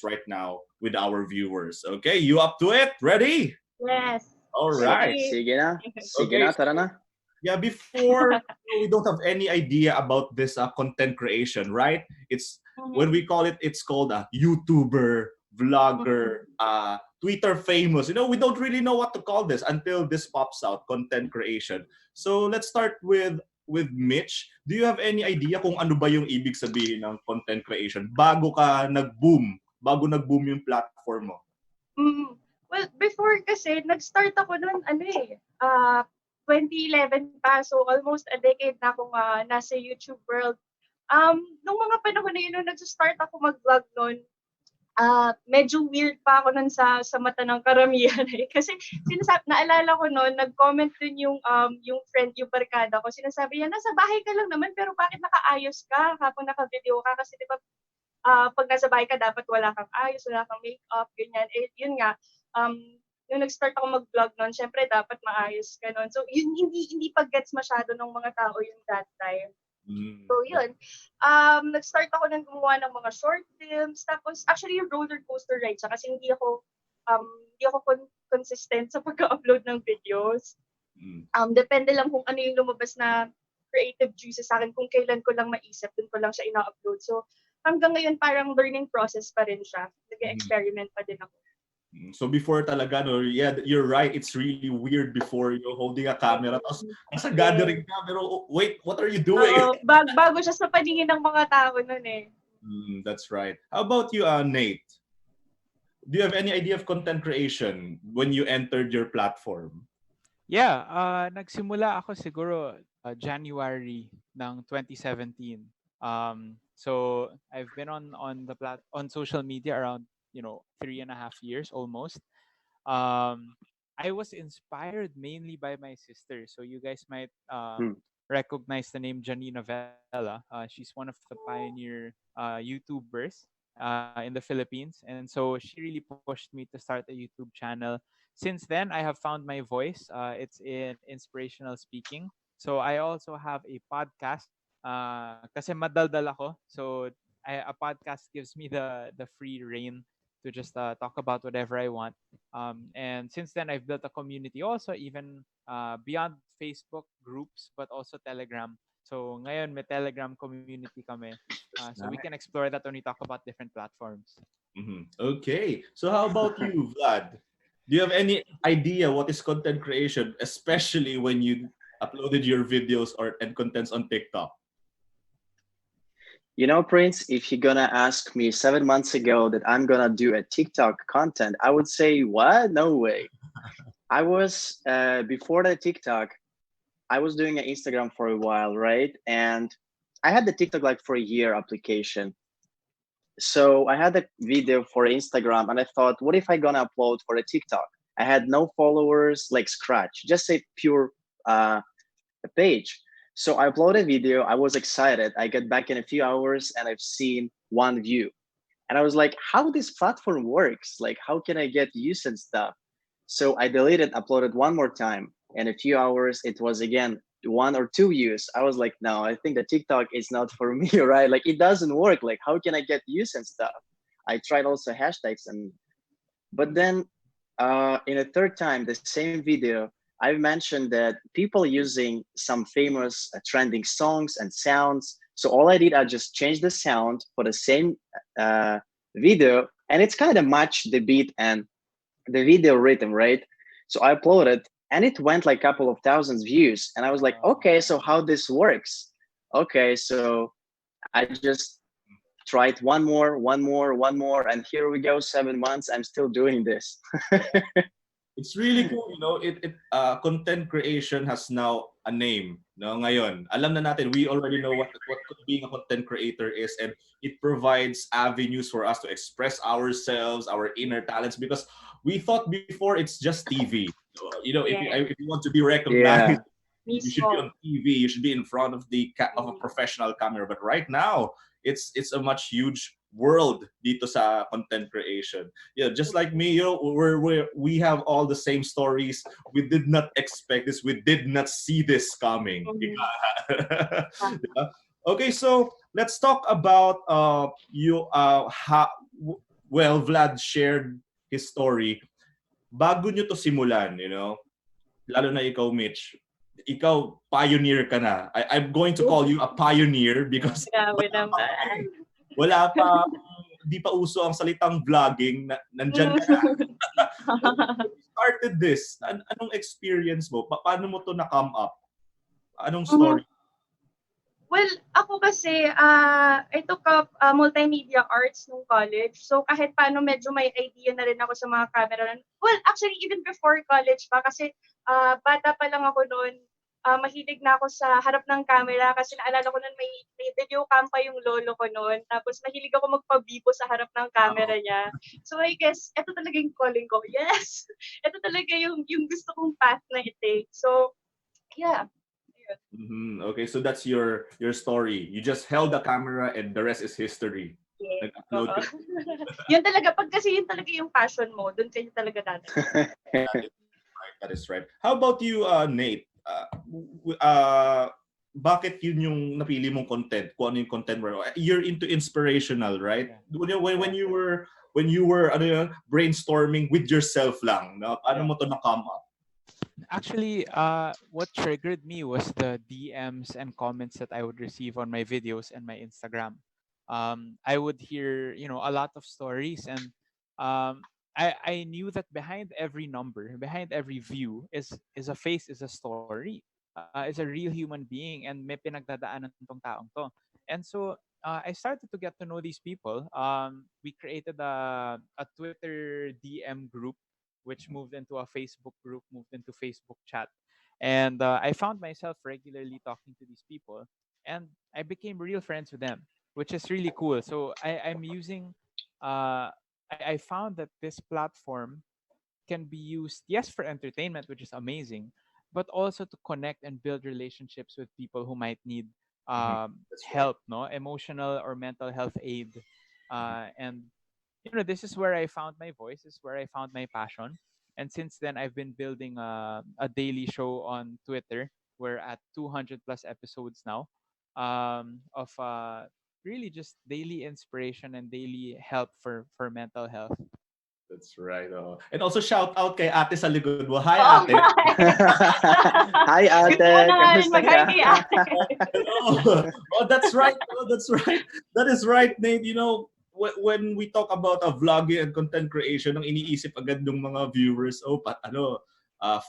right now with our viewers. Okay, you up to it? Ready? Yes. All right. Ready. Sige na. Sige Okay, na, so tara na. yeah, before we don't have any idea about this content creation, right? It's when we call it, it's called a YouTuber, vlogger, Twitter famous. We don't really know what to call this until this pops out, content creation. So let's start with Mitch. Do you have any idea kung ano ba yung ibig sabihin ng content creation bago nag-boom yung platform mo? Mm. Well, before kasi, nag-start ako noon, 2011 pa. So, almost a decade na akong nasa YouTube world. Nung mga panahon na yun, nung nag-start ako mag-vlog noon, medyo weird pa ako nun sa mata ng karamihan eh. Kasi naalala ko noon, nag-comment din yung friend, yung barkada ko. Sinasabi niya, nasa bahay ka lang naman, pero bakit nakaayos ka habang naka-video ka? Kasi di ba, pag nasa bahay ka, dapat wala kang ayos, wala kang makeup, ganyan. Eh, yun nga, nung nag-start ako mag-vlog noon, syempre dapat maayos ka noon. So, yun, hindi pag-gets masyado ng mga tao yung that time. So, yun. Nag-start ako nang gumawa ng mga short films. Tapos, actually, yung roller coaster ride siya kasi hindi ako consistent sa pagka-upload ng videos. Depende lang kung ano yung lumabas na creative juices sa akin, kung kailan ko lang maisip, dun ko lang siya ina-upload. So, hanggang ngayon, parang learning process pa rin siya. Nag-experiment pa din ako. So before talaga, no, yeah, you're right. It's really weird before you're holding a camera. Tapos nasa gathering ka, pero wait, what are you doing? Bago siya sa paningin ng mga tao nun eh. That's right. How about you, Nate? Do you have any idea of content creation when you entered your platform? Yeah, nagsimula ako siguro January ng 2017. So I've been on social media around 3.5 years almost. I was inspired mainly by my sister. So you guys might recognize the name Janina Vela. She's one of the pioneer YouTubers in the Philippines, and so she really pushed me to start a YouTube channel. Since then, I have found my voice. It's in inspirational speaking. So I also have a podcast. Kasi madaldal ako. So a podcast gives me the free reign to just talk about whatever I want. And since then, I've built a community also, even beyond Facebook groups, but also Telegram. So ngayon, may Telegram community kami. So we can explore that when we talk about different platforms. Okay. So how about you, Vlad? Do you have any idea what is content creation, especially when you uploaded your videos and contents on TikTok? Prince, if you're gonna ask me 7 months ago that I'm gonna do a TikTok content, I would say, what? No way. I was, before the TikTok, I was doing an Instagram for a while, right? And I had the TikTok like for a year application. So I had a video for Instagram and I thought, what if I gonna upload for a TikTok? I had no followers, like scratch, just a pure page. So I uploaded a video. I was excited. I got back in a few hours and I've seen 1 view. And I was like, how this platform works? Like, how can I get used and stuff? So I deleted, uploaded one more time. In a few hours, it was again 1 or 2 views. I was like, no, I think the TikTok is not for me, right? Like, it doesn't work. Like, how can I get views and stuff? I tried also hashtags, but then in a third time, the same video, I mentioned that people using some famous trending songs and sounds. So all I did, I just changed the sound for the same video, and it's kind of match the beat and the video rhythm, right? So I uploaded, and it went like a couple of thousands views, and I was like, okay, so how this works? Okay, so I just tried one more, and here we go. 7 months, I'm still doing this. It's really cool, content creation has now a name, no? Ngayon, alam na natin, we already know what being a content creator is, and it provides avenues for us to express ourselves, our inner talents, because we thought before it's just TV. If you want to be recognized, you should be on TV, you should be in front of of a professional camera. But right now, it's a much huge world dito sa content creation. Yeah, just like me, we have all the same stories. We did not expect this. We did not see this coming. Okay, so let's talk about well, Vlad shared his story. Bago nyo to simulan, lalo na ikaw, Mitch, ikaw, pioneer ka na. I'm going to call you a pioneer because Grabe naman. wala pa, di pa uso ang salitang vlogging, nandyan ka na. You started this. Anong experience mo? Paano mo to na-come up? Anong story? Well, ako kasi, I took up multimedia arts nung college. So, kahit paano medyo may idea na rin ako sa mga camera. Well, actually, even before college pa, kasi bata pa lang ako noon, mahilig na ako sa harap ng camera kasi naalala ko noon may video cam pa yung lolo ko noon. Tapos, mahilig ako magpabibo sa harap ng camera niya. So, I guess, ito talaga yung calling ko. Yes! Ito talaga yung gusto kong path na i-take. So, yeah. Okay, so that's your story. You just held the camera and the rest is history. Yeah. Nag-upload ka. Yun talaga, kasi yun talaga yung passion mo, doon kayo talaga dati. That is right. How about you, Nate? Bakit yun yung napili mong content? Kung ano yung content mo? You're into inspirational, right? Yeah. When you were brainstorming with yourself lang, ano mo to na-come up? Actually, what triggered me was the DMs and comments that I would receive on my videos and my Instagram. I would hear, a lot of stories, and I knew that behind every number, behind every view, is a face, is a story, is a real human being, and may pinagdadaanan tong taong to. And so I started to get to know these people. We created a Twitter DM group, which moved into a Facebook group, moved into Facebook chat. And I found myself regularly talking to these people, and I became real friends with them, which is really cool. So I'm using, I found that this platform can be used, yes, for entertainment, which is amazing, but also to connect and build relationships with people who might need help, no, emotional or mental health aid. And this is where I found my voice, this is where I found my passion. And since then, I've been building a daily show on Twitter. We're at 200 plus episodes now, of really just daily inspiration and daily help for mental health. That's right. And also shout out kay ate sa likod mo. Hi, Oo ate. nga Hi, ate. Gusto ko na nga rin Kamusta mag-hi ka? kay ate. That's right. That's right. That is right, Nate. When we talk about vlogging and content creation, ang iniisip agad ng mga viewers,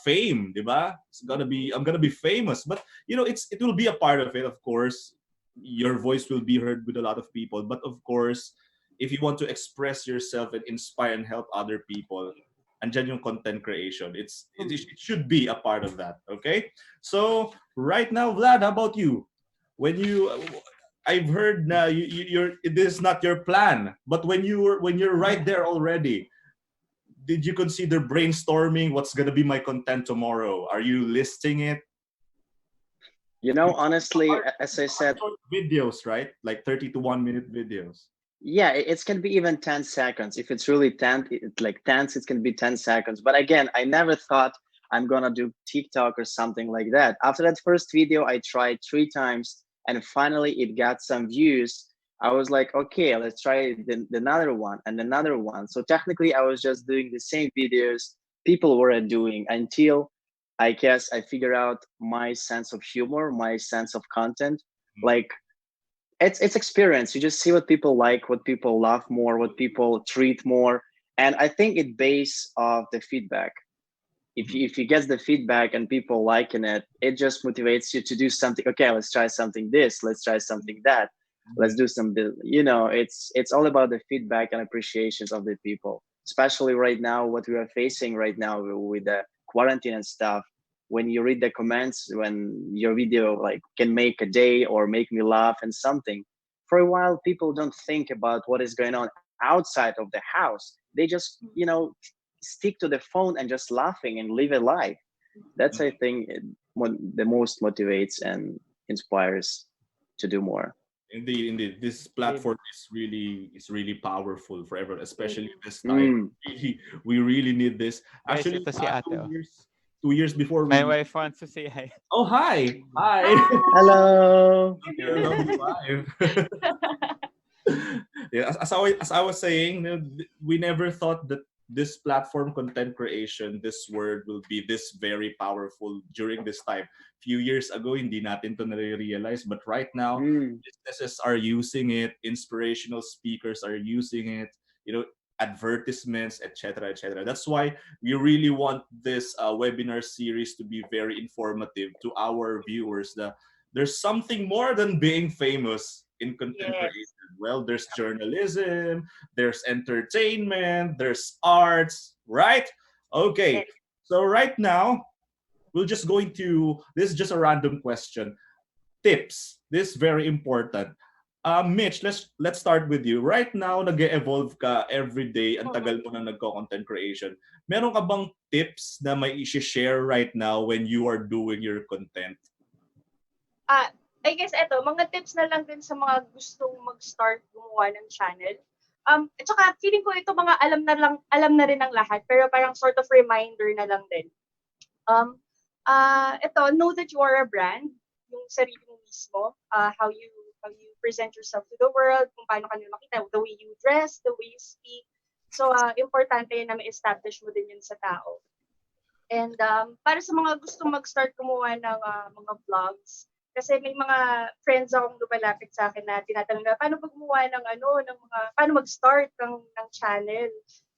fame, di ba? I'm gonna be famous. But it will be a part of it, of course. Your voice will be heard with a lot of people. But of course, if you want to express yourself and inspire and help other people, andyan yung content creation. It should be a part of that. Okay? So right now, Vlad, how about you? I've heard na this is not your plan, but when you're right there already, did you consider brainstorming what's gonna be my content tomorrow? Are you listing it? Honestly, as I said, Videos, right? Like 30 to 1 minute videos. yeah, it's gonna be even 10 seconds. If it's really 10, like tense, it's gonna be 10 seconds. But again, I never thought I'm gonna do TikTok or something like that. After that first video, I tried 3 times, and finally it got some views. I was like, okay, let's try another one and another one. So technically, I was just doing the same videos people were doing until I guess I figure out my sense of humor, my sense of content. Like it's experience. You just see what people like, what people love more, what people treat more, and I think it based off the feedback. If you get the feedback and people liking it, it just motivates you to do something. Okay, let's try something this. Let's try something that. Let's do some. It's all about the feedback and appreciations of the people. Especially right now, what we are facing right now with the quarantine and stuff. When you read the comments, when your video like can make a day or make me laugh and something, for a while people don't think about what is going on outside of the house. They just stick to the phone and just laughing and live a life. That's I think what the most motivates and inspires to do more. Indeed. This platform is really powerful for everyone, especially this time. We really need this. Guys, Actually, ito si ate, 2 years before My wife wants to say hi. Oh, hi. Hi. Hello. Your lovely wife. Yeah, as I was saying, we never thought that this platform content creation, this word will be this very powerful during this time. Few years ago, hindi natin to nare-realize, but right now, Mm. businesses are using it, inspirational speakers are using it, you know, advertisements, etc., etc. That's why we really want this webinar series to be very informative to our viewers. There's something more than being famous in content Yes. creation. Well, there's journalism, there's entertainment, there's arts, right? Okay. Yes. So right now, we're just going to this is just a random question. Tips. This is very important. Mitch, let's start with you. Right now, nag-evolve ka every day. Ang Mhm. tagal mo na nagko-content creation. Meron ka bang tips na may i-share right now when you are doing your content? Ah, I guess eto, mga tips na lang din sa mga gustong mag-start gumawa ng channel. At saka feeling ko ito mga alam na rin ng lahat, pero parang sort of reminder na lang din. Um, ito, know that you are a brand, yung sarili mo mismo, how you present yourself to the world, kung paano ka nila makita, the way you dress, the way you speak. So, importante yun na ma-establish mo din yun sa tao. And para sa mga gustong mag-start gumawa ng mga vlogs, kasi may mga friends akong lumalapit sa akin na tinatanong na paano ba gumawa ng paano mag-start ng channel.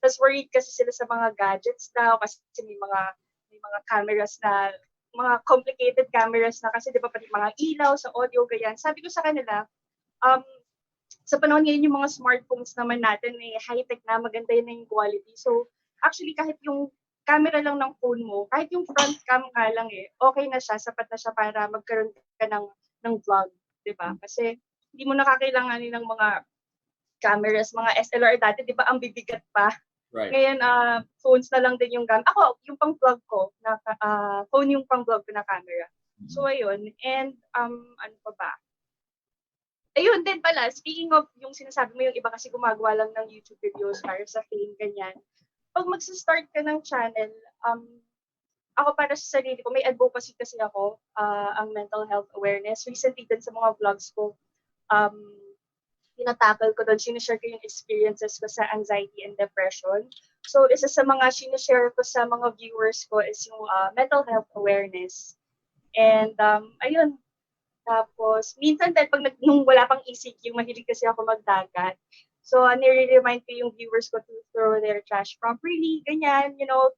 Tapos worried kasi sila sa mga gadgets daw kasi may mga cameras na mga complicated cameras na kasi 'di ba pati mga ilaw sa audio ganyan. Sabi ko sa kanila, um, sa panahon ngayon yung mga smartphones naman natin high-tech na, maganda yun na yung quality. So, actually kahit yung camera lang ng phone mo, kahit yung front cam nga lang okay na siya, sapat na siya para magkaroon ka ng vlog, 'di ba? Kasi hindi mo nakakailanganin ng mga cameras, mga SLR dati, 'di ba, ang bibigat pa. Right. Ngayon, phones na lang din yung ako, yung pang-vlog ko, phone yung pang-vlog ko na camera. So, ayun. And, ano pa ba? Ayun din pala, speaking of yung sinasabi mo yung iba kasi gumagawa lang ng YouTube videos para sa fame, ganyan. Pag magsa-start ka ng channel, ako para sa sarili ko, may advocacy kasi ako, ang mental health awareness. Recently din sa mga vlogs ko, um, tinatakal ko doon, sinishare ko yung experiences ko sa anxiety and depression. So, isa sa mga sinishare ko sa mga viewers ko is yung mental health awareness. And, ayun, tapos, minsan din, nung wala pang ECQ, mahilig kasi ako magdagat. So, nire-remind ko yung viewers ko to throw their trash properly, ganyan,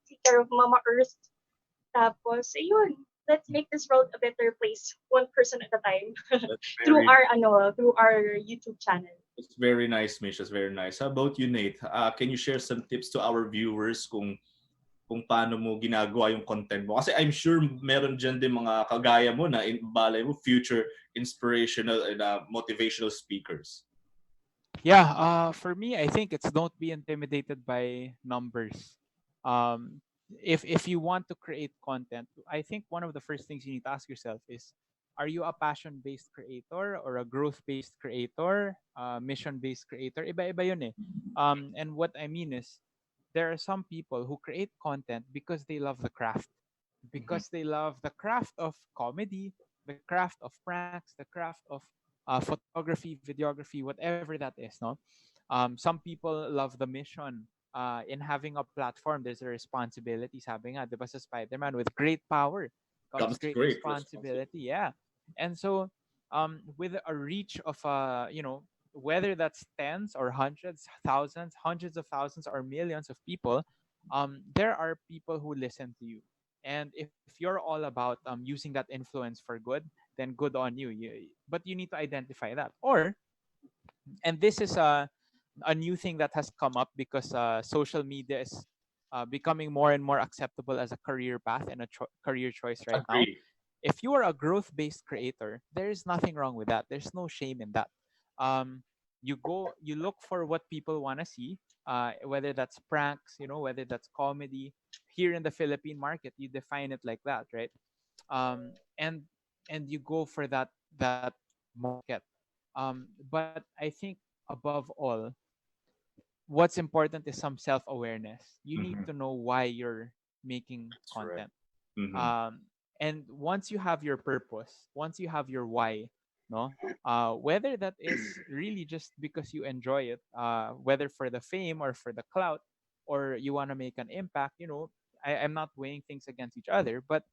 take care of Mama Earth. Tapos, ayun, let's make this world a better place, one person at a time, That's through very our YouTube channel. It's very nice, Mish. It's very nice. How about you, Nate? Can you share some tips to our viewers kung paano mo ginagawa yung content mo? Kasi I'm sure meron dyan din mga kagaya mo na balay mo future inspirational and motivational speakers. Yeah, for me, I think it's don't be intimidated by numbers. Um, if you want to create content, I think one of the first things you need to ask yourself is, are you a passion-based creator or a growth-based creator, mission-based creator? Iba-iba yun eh. And what I mean is, there are some people who create content because they love the craft, because they love the craft of comedy, the craft of pranks, the craft of photography, videography, whatever that is. No, some people love the mission. In having a platform, there's a responsibility. Sabi nga, diba sa Spider-Man, with great power comes Comes great great responsibility. responsibility. Yeah, and so with a reach of whether that's tens or hundreds, thousands, hundreds of thousands, or millions of people, there are people who listen to you. And if you're all about using that influence for good, then good on you. But you need to identify that. Or, and this is a new thing that has come up because social media is becoming more and more acceptable as a career path and a career choice right now. Agree. If you are a growth based creator, there is nothing wrong with that. There's no shame in that. um, you look for what people want to see, whether that's pranks, whether that's comedy. Here in the Philippine market, you define it like that, right? And you go for that market. But I think above all, what's important is some self-awareness. You need Mhm. to know why you're making That's right. content. Mhm. And once you have your purpose, once you have your why, no? Whether that is really just because you enjoy it, whether for the fame or for the clout, or you want to make an impact, I'm not weighing things against each other, but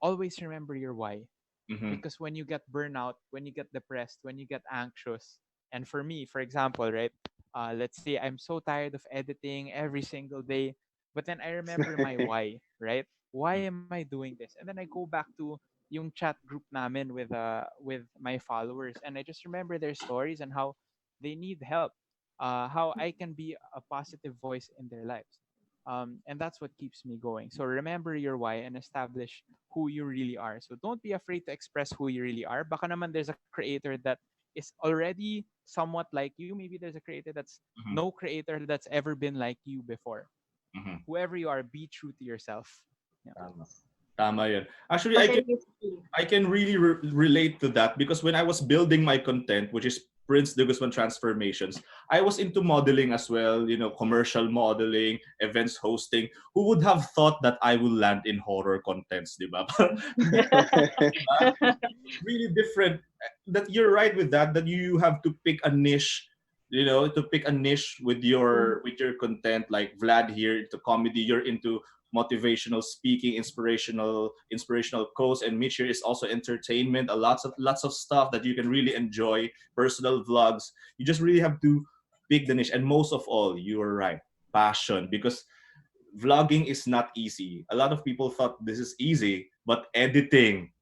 always remember your why. Mm-hmm. Because when you get burnout, when you get depressed, when you get anxious, and for me, for example, right, let's say I'm so tired of editing every single day, but then I remember my why, right? Why am I doing this? And then I go back to yung chat group namin with my followers, and I just remember their stories and how they need help, how I can be a positive voice in their lives. And that's what keeps me going. So remember your why and establish who you really are. So don't be afraid to express who you really are. Baka naman there's a creator that is already somewhat like you. Maybe there's a creator that's Mm-hmm. no creator that's ever been like you before. Mm-hmm. Whoever you are, be true to yourself. Yeah. Tama. Tama yun. Actually, Authenticity. I can really relate to that because when I was building my content, which is Prince de Guzman Transformations, I was into modeling as well, commercial modeling, events hosting. Who would have thought that I will land in horror contents, di ba? It's really different. That you're right with that you have to pick a niche, to pick a niche with your content. Like Vlad here into comedy, you're into motivational speaking, inspirational quotes, and Mitch here is also entertainment. Lots of stuff that you can really enjoy. Personal vlogs. You just really have to pick the niche, and most of all, you are right, passion, because vlogging is not easy. A lot of people thought this is easy, but editing,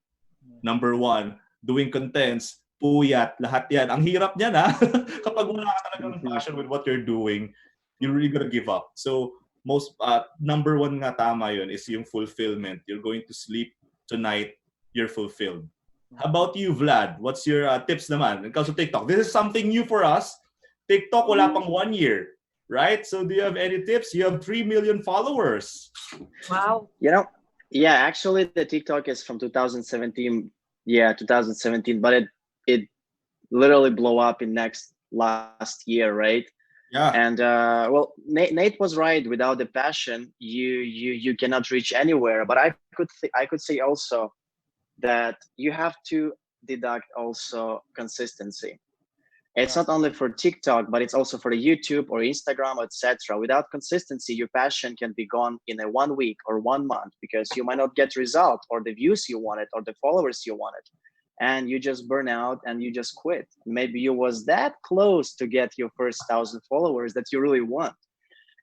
number one, doing contents, puyat, lahat yan. Ang hirap niyan, ha? Kapag wala ka talagang Mhm. passion with what you're doing, you're really gonna give up. So, number one nga tama yun is yung fulfillment. You're going to sleep tonight, you're fulfilled. How about you, Vlad? What's your tips naman? Ikaw sa TikTok. This is something new for us. TikTok, wala pang 1 year. Right? So, do you have any tips? You have 3 million followers. Wow. You know, yeah, actually the TikTok is from 2017. Yeah, 2017, but it literally blow up in next last year, right? Yeah. And well, Nate was right. Without the passion, you cannot reach anywhere. But I could say also that you have to deduct also consistency. It's Yeah. not only for TikTok, but it's also for the YouTube or Instagram, etc. Without consistency, your passion can be gone in a 1 week or 1 month because you might not get result or the views you wanted or the followers you wanted, and you just burn out and you just quit. Maybe you was that close to get your first 1,000 followers that you really want.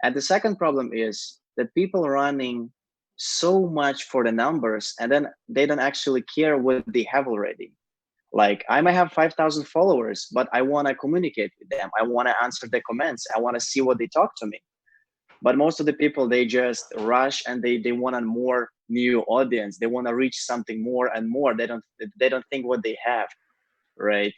And the second problem is that people running so much for the numbers and then they don't actually care what they have already. Like I might have 5,000 followers, but I want to communicate with them. I want to answer the comments. I want to see what they talk to me. But most of the people, they just rush and they want a more new audience. They want to reach something more and more. They don't think what they have, right?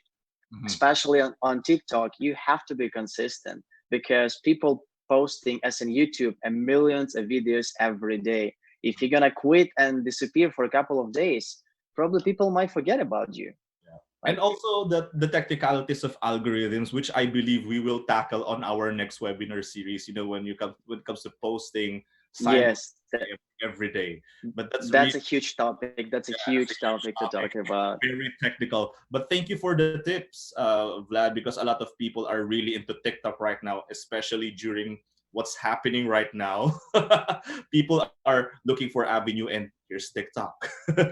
Mhm. Especially on TikTok, you have to be consistent because people posting as in YouTube and millions of videos every day. If you're gonna quit and disappear for a couple of days, probably people might forget about you. And Like, also the technicalities of algorithms, which I believe we will tackle on our next webinar series. When it comes to posting yes, simultaneously every day. But that's that's really, a huge topic. That's a yeah, that's huge a huge topic to talk topic. about. Very technical. But thank you for the tips, Vlad, because a lot of people are really into TikTok right now, especially during what's happening right now. People are looking for avenue, and here's TikTok.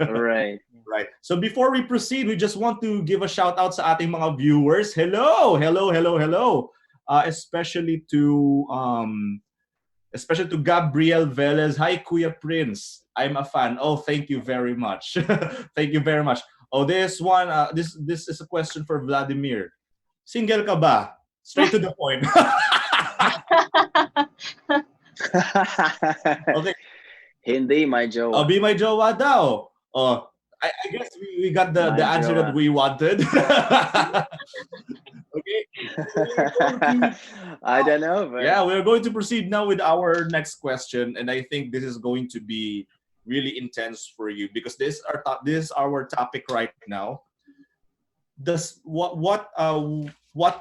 Right. Right. So before we proceed, we just want to give a shout out sa ating mga viewers. Hello, hello, hello, hello. Especially to Gabriel Velez. Hi, Kuya Prince. I'm a fan. Oh, thank you very much. Thank you very much. Oh, this one, this is a question for Vladimir. Single ka ba? Straight to the point. Okay. Hindi, my Oh, jowa. be my jowa daw. Oh, I guess we got the My answer that jowa. we wanted. Okay. We're going to I don't know, but Yeah, we're going to proceed now with our next question, and I think this is going to be really intense for you because this is our topic right now. Does what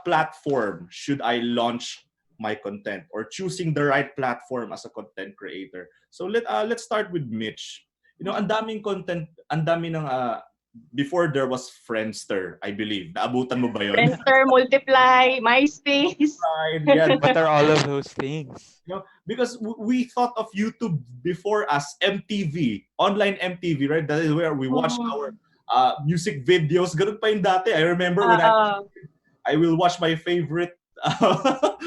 platform should I launch my content, or choosing the right platform as a content creator? So let's start with Mitch. Ang daming content, ang dami ng before there was Friendster, I believe. Naabutan mo ba yun? Friendster, Multiply, MySpace. Right, yeah. What are all of those things? Because we thought of YouTube before as MTV, online MTV, right? That is where we watch our Mm. music videos. Ganun pa yung dati. I remember when Oo. I will watch my favorite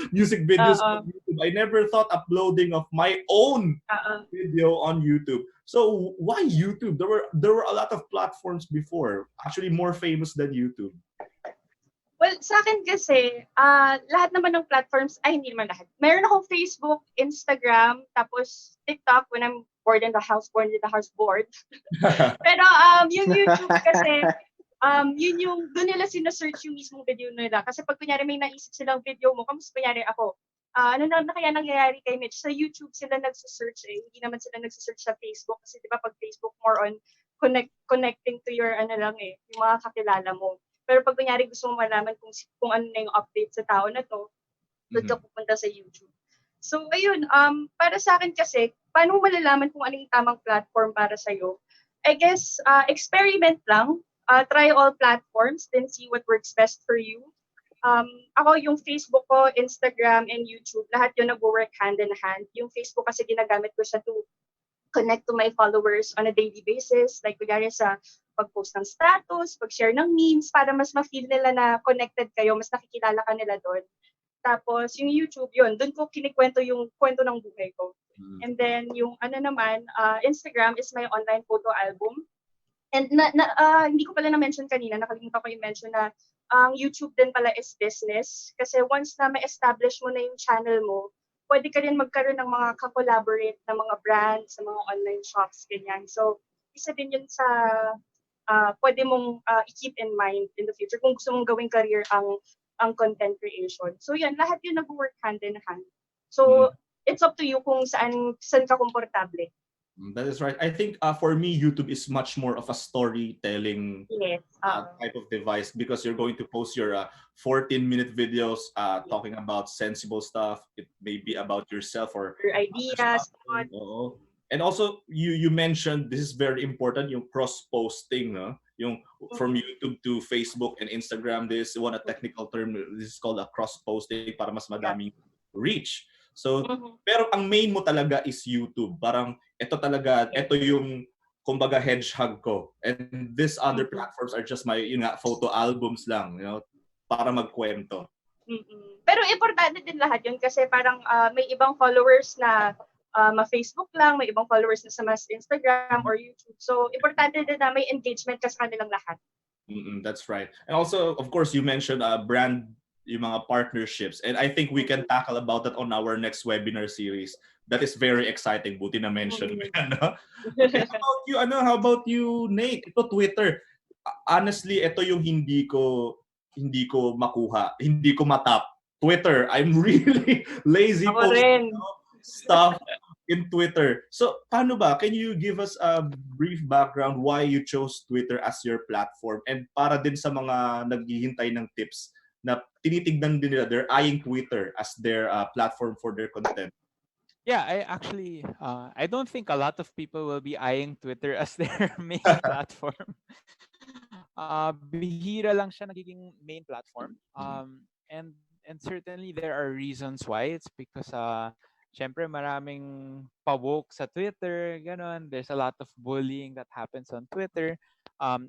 music videos Oo. on YouTube. I never thought uploading of my own Oo. video on YouTube. So why YouTube? There were a lot of platforms before, actually more famous than YouTube. Well, sa akin kasi, lahat naman ng platforms, ay hindi naman lahat. Meron akong Facebook, Instagram, tapos TikTok when I'm bored in the house, bored. Pero yung YouTube kasi, yun yung, doon nila sinesearch yung mismong video nila. Kasi pag kunyari may naisip silang video mo, kamusta kunyari ako, ano na kaya nangyayari kay Mitch? Sa YouTube sila nagsisearch eh. Hindi naman sila nagsisearch sa Facebook. Kasi di ba pag Facebook more on connecting to your ano lang eh, yung mga kakilala mo. Pero pag kunyari gusto mo malaman kung ano na yung update sa tao na to, doon ka pupunta sa YouTube. So, ayun, para sa akin kasi, paano mo malalaman kung ano yung tamang platform para sa'yo? I guess, experiment lang. Try all platforms, then see what works best for you. Ako, yung Facebook ko, Instagram, and YouTube, lahat yun nag-work hand in hand. Yung Facebook kasi ginagamit ko siya to connect to my followers on a daily basis. Like, kunyari sa pag-post ng status, pag-share ng memes, para mas ma-feel nila na connected kayo, mas nakikilala ka nila doon. Tapos, yung YouTube, yun, doon ko kinikwento yung kwento ng buhay ko. And then, yung ano naman, Instagram is my online photo album. And hindi ko pala na-mention kanina, nakalimutan ko i-mention na ang YouTube din pala is business. Kasi once na ma-establish mo na yung channel mo, pwede ka rin magkaroon ng mga ka-collaborate na mga brands, sa mga online shops, ganyan. So, isa din yun sa pwede mong i-keep in mind in the future kung gusto mong gawing career ang content creation. So, yan, lahat yun nag-work hand in hand. So, it's up to you kung saan ka komportable. That is right. I think for me, YouTube is much more of a storytelling type of device because you're going to post your 14-minute videos talking about sensible stuff. It may be about yourself or your ideas. And also, you mentioned this is very important, yung cross-posting, no? Yung from YouTube to Facebook and Instagram, this one a technical term, this is called a cross-posting para mas madaming reach. So, pero ang main mo talaga is YouTube. Parang ito yung kumbaga hedgehog ko. And these other platforms are just my photo albums lang, para magkwento. Pero importante din lahat yun kasi parang may ibang followers na ma-Facebook lang, may ibang followers na sa mas Instagram or YouTube. So, importante din na may engagement ka sa kanilang lahat. That's right. And also, of course, you mentioned brand, yung mga partnerships. And I think we can tackle about that on our next webinar series. That is very exciting. Buti na mention. Okay, how about you, Nate? Ito Twitter. Honestly, ito yung hindi ko makuha, hindi ko matap. Twitter. I'm really lazy posting stuff in Twitter. So, paano ba? Can you give us a brief background why you chose Twitter as your platform? And para din sa mga naghihintay ng tips na tinitignan din nila, they're eyeing Twitter as their platform for their content. Yeah, I actually, I don't think a lot of people will be eyeing Twitter as their main platform. Bihira lang siya nagiging main platform. And certainly there are reasons why. It's because syempre maraming pa-woke sa Twitter, ganon. There's a lot of bullying that happens on Twitter.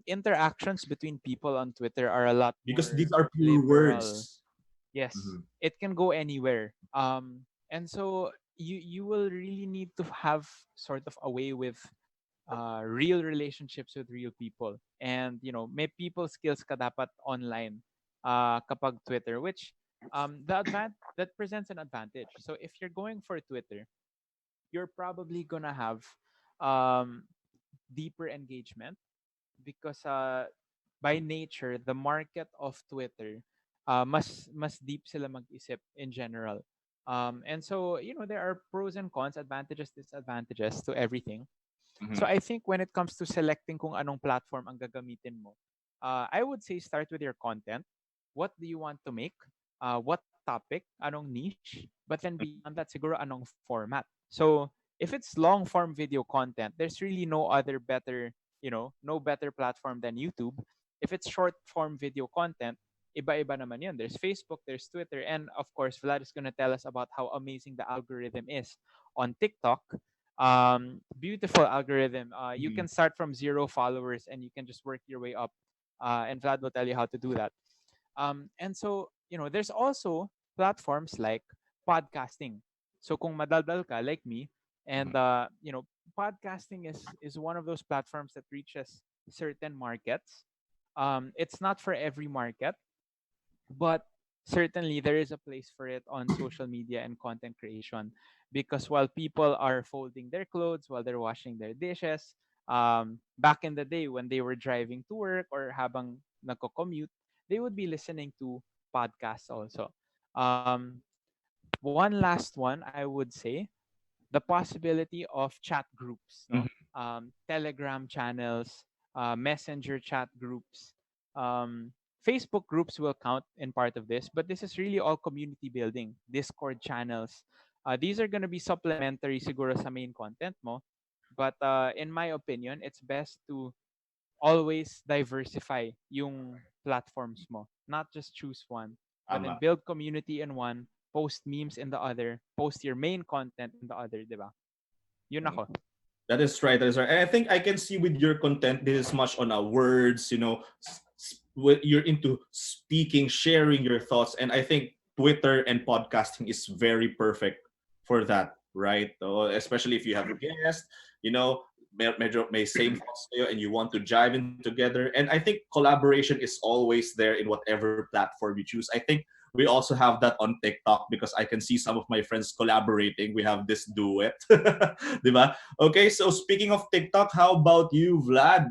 Interactions between people on Twitter are a lot because more these are pure liberal. words. Yes, it can go anywhere. And so you will really need to have sort of a way with real relationships with real people. And may people skills ka dapat online kapag Twitter, which that presents an advantage. So if you're going for Twitter, you're probably gonna have deeper engagement because by nature the market of Twitter mas deep sila mag-isip in general. And so there are pros and cons, advantages, disadvantages to everything. So I think when it comes to selecting kung anong platform ang gagamitin mo, I would say start with your content. What do you want to make? What topic? Anong niche? But then beyond that, siguro anong format. So if it's long form video content, there's really no other better no better platform than YouTube. If it's short form video content, iba-iba naman yun. There's Facebook, there's Twitter, and of course, Vlad is gonna tell us about how amazing the algorithm is on TikTok. Beautiful algorithm. You Mhm. can start from 0 followers and you can just work your way up. And Vlad will tell you how to do that. And so, there's also platforms like podcasting. So kung madaldal ka like me, and podcasting is one of those platforms that reaches certain markets. It's not for every market, but certainly there is a place for it on social media and content creation, because while people are folding their clothes, while they're washing their dishes, back in the day when they were driving to work or habang nagko-commute, they would be listening to podcasts also. One last one, I would say, the possibility of chat groups, no? Mhm. Telegram channels, messenger chat groups, Facebook groups will count in part of this, but this is really all community building. Discord channels, these are going to be supplementary siguro sa main content mo, but in my opinion, it's best to always diversify yung platforms mo, not just choose one, but then Tama. build community in one, post memes in the other, post your main content in the other, di ba? Yun Mm. ako. That is right. That is right. And I think I can see with your content, this is much on our words, you're into speaking, sharing your thoughts. And I think Twitter and podcasting is very perfect for that, right? Especially if you have a guest, you know, may same thoughts kayo and you want to jive in together. And I think collaboration is always there in whatever platform you choose. I think we also have that on TikTok because I can see some of my friends collaborating. We have this duet. Diba? Okay, so speaking of TikTok, how about you, Vlad?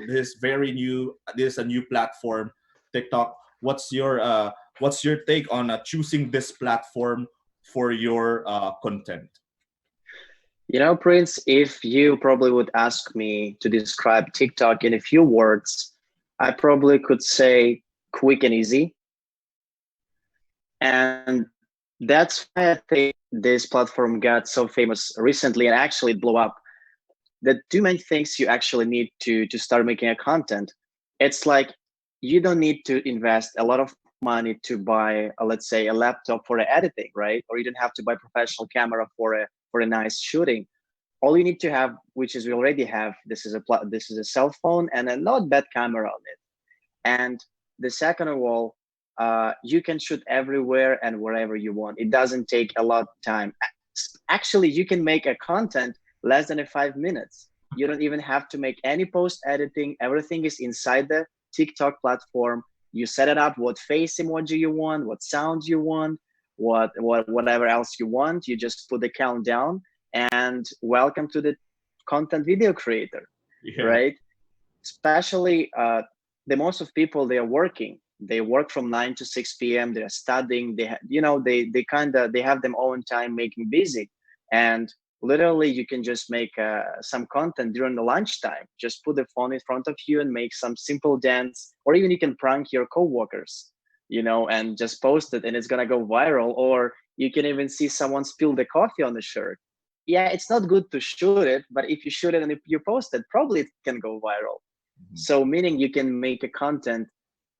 This is a new platform, TikTok. What's your take on choosing this platform for your content? Prince, if you probably would ask me to describe TikTok in a few words, I probably could say quick and easy. And that's why I think this platform got so famous recently and actually it blew up. The two main things you actually need to start making a content, it's like you don't need to invest a lot of money to buy let's say a laptop for editing, right? Or you don't have to buy professional camera for a nice shooting. All you need to have, which is we already have, this is a cell phone and a not bad camera on it. And the second of all, you can shoot everywhere and wherever you want. It doesn't take a lot of time. Actually, you can make a content less than 5 minutes. You don't even have to make any post editing. Everything is inside the TikTok platform. You set it up, what face emoji you want, what sounds you want, whatever else you want. You just put the countdown and welcome to the content video creator, Yeah. right? Especially the most of people, they are working. They work from 9 to 6 p.m. They're studying. They kind of they have their own time making busy, and literally you can just make some content during the lunchtime. Just put the phone in front of you and make some simple dance, or even you can prank your coworkers, and just post it, and it's gonna go viral. Or you can even see someone spill the coffee on the shirt. Yeah, it's not good to shoot it, but if you shoot it and if you post it, probably it can go viral. Mhm. So meaning you can make a content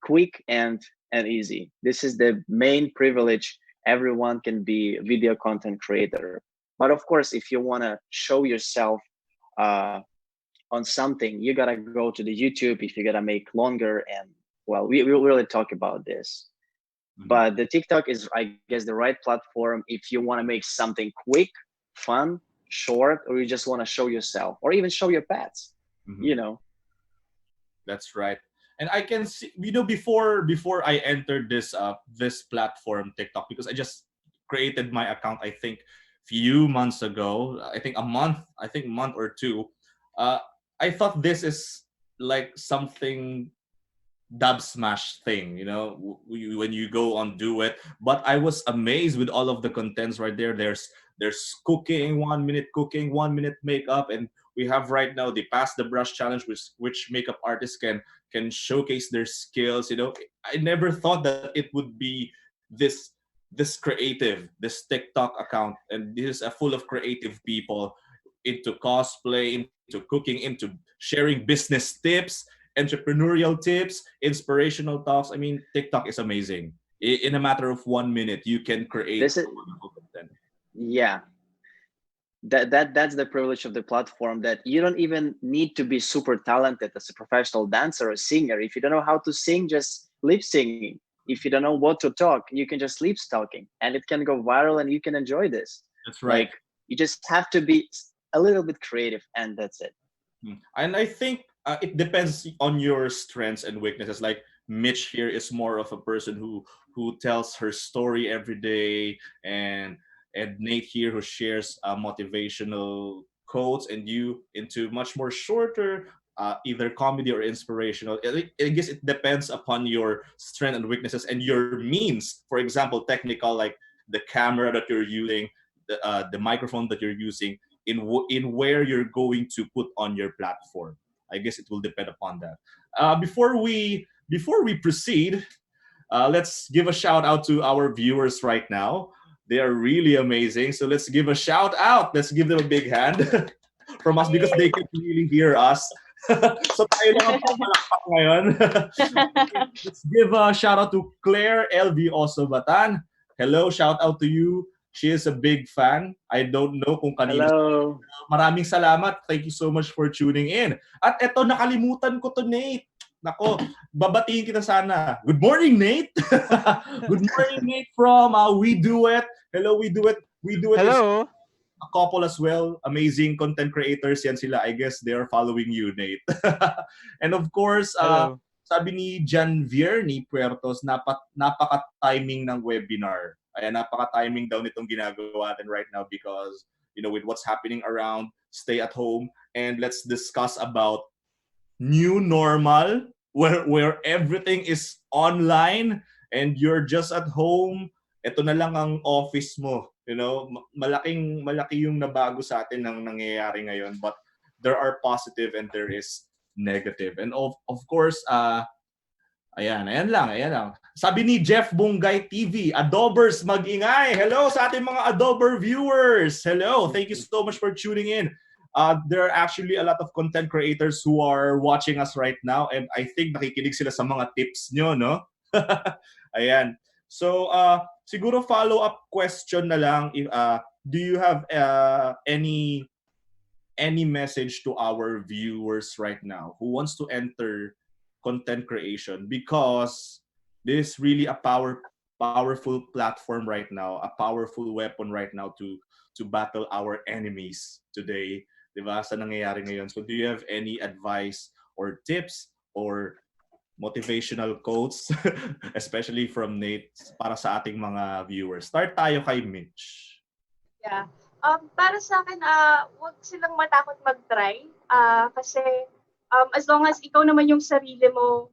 quick and easy. This is the main privilege. Everyone can be a video content creator. But of course, if you want to show yourself uh, on something, you gotta go to the YouTube if you gotta make longer. And well, we will really talk about this. Mhm. But the TikTok is, I guess, the right platform if you want to make something quick, fun, short, or you just want to show yourself or even show your pets. Mhm. You know, That's right. And I can see, before I entered this platform TikTok, because I just created my account, I think few months ago, I think month or two. Uh, I thought this is like something dub smash thing, when you go on do it. But I was amazed with all of the contents right there. There's cooking, 1 minute cooking, 1 minute makeup, and we have right now the pass the brush challenge, which makeup artists can showcase their skills. I never thought that it would be this creative, this TikTok account, and this is a full of creative people into cosplay, into into cooking, into sharing business tips, entrepreneurial tips, inspirational talks. I mean, TikTok is amazing. In a matter of 1 minute, you can create This is wonderful content. yeah. That's the privilege of the platform, that you don't even need to be super talented as a professional dancer or singer. If you don't know how to sing, just lip singing. If you don't know what to talk, you can just lip talking, and it can go viral and you can enjoy this. That's right. Like, you just have to be a little bit creative, and that's it. And I think it depends on your strengths and weaknesses. Like Mitch here is more of a person who tells her story every day, and Nate here who shares motivational quotes, and you into much more shorter. Either comedy or inspirational. I guess it depends upon your strength and weaknesses and your means. For example, technical, like the camera that you're using, the microphone that you're using, in where you're going to put on your platform. I guess it will depend upon that. Before we proceed, let's give a shout out to our viewers right now. They are really amazing. So let's give a shout out. Let's give them a big hand from us because they can really hear us. So tayo lang ang papalakpak ngayon. Let's give a shout out to Claire LV Osobatan. Hello, shout out to you. She is a big fan. I don't know kung kanino. Hello. Maraming salamat. Thank you so much for tuning in. At eto, nakalimutan ko to, Nate. Nako, babatiin kita sana. Good morning, Nate. Good morning, Nate from We Do It. Hello, We Do It. We Do It is Hello. a couple as well. Amazing content creators yan sila. I guess they are following you, Nate. And of course, Hello. sabi ni Janvier ni Puertos, napaka-timing ng webinar. Ayan, napaka-timing daw nitong ginagawa natin right now because, with what's happening around, stay at home, and let's discuss about new normal where everything is online and you're just at home. Ito na lang ang office mo. Malaki yung nabago sa atin ng nangyayari ngayon, but there are positive and there is negative. And of course, ayan lang. Sabi ni Jeff Bungay TV, Adobers mag-ingay. Hello sa ating mga Adober viewers. Hello, thank you so much for tuning in. There are actually a lot of content creators who are watching us right now, and I think nakikinig sila sa mga tips nyo, no? Ayan. So, siguro follow-up question na lang. Do you have any message to our viewers right now who wants to enter content creation? Because this is really a powerful platform right now, a powerful weapon right now to battle our enemies today, diba, sa nangyayari ngayon. So do you have any advice or tips or motivational quotes, especially from Nate, para sa ating mga viewers? Start tayo kay Mitch. Yeah. Para sa akin, huwag silang matakot mag-try. Kasi as long as ikaw naman yung sarili mo,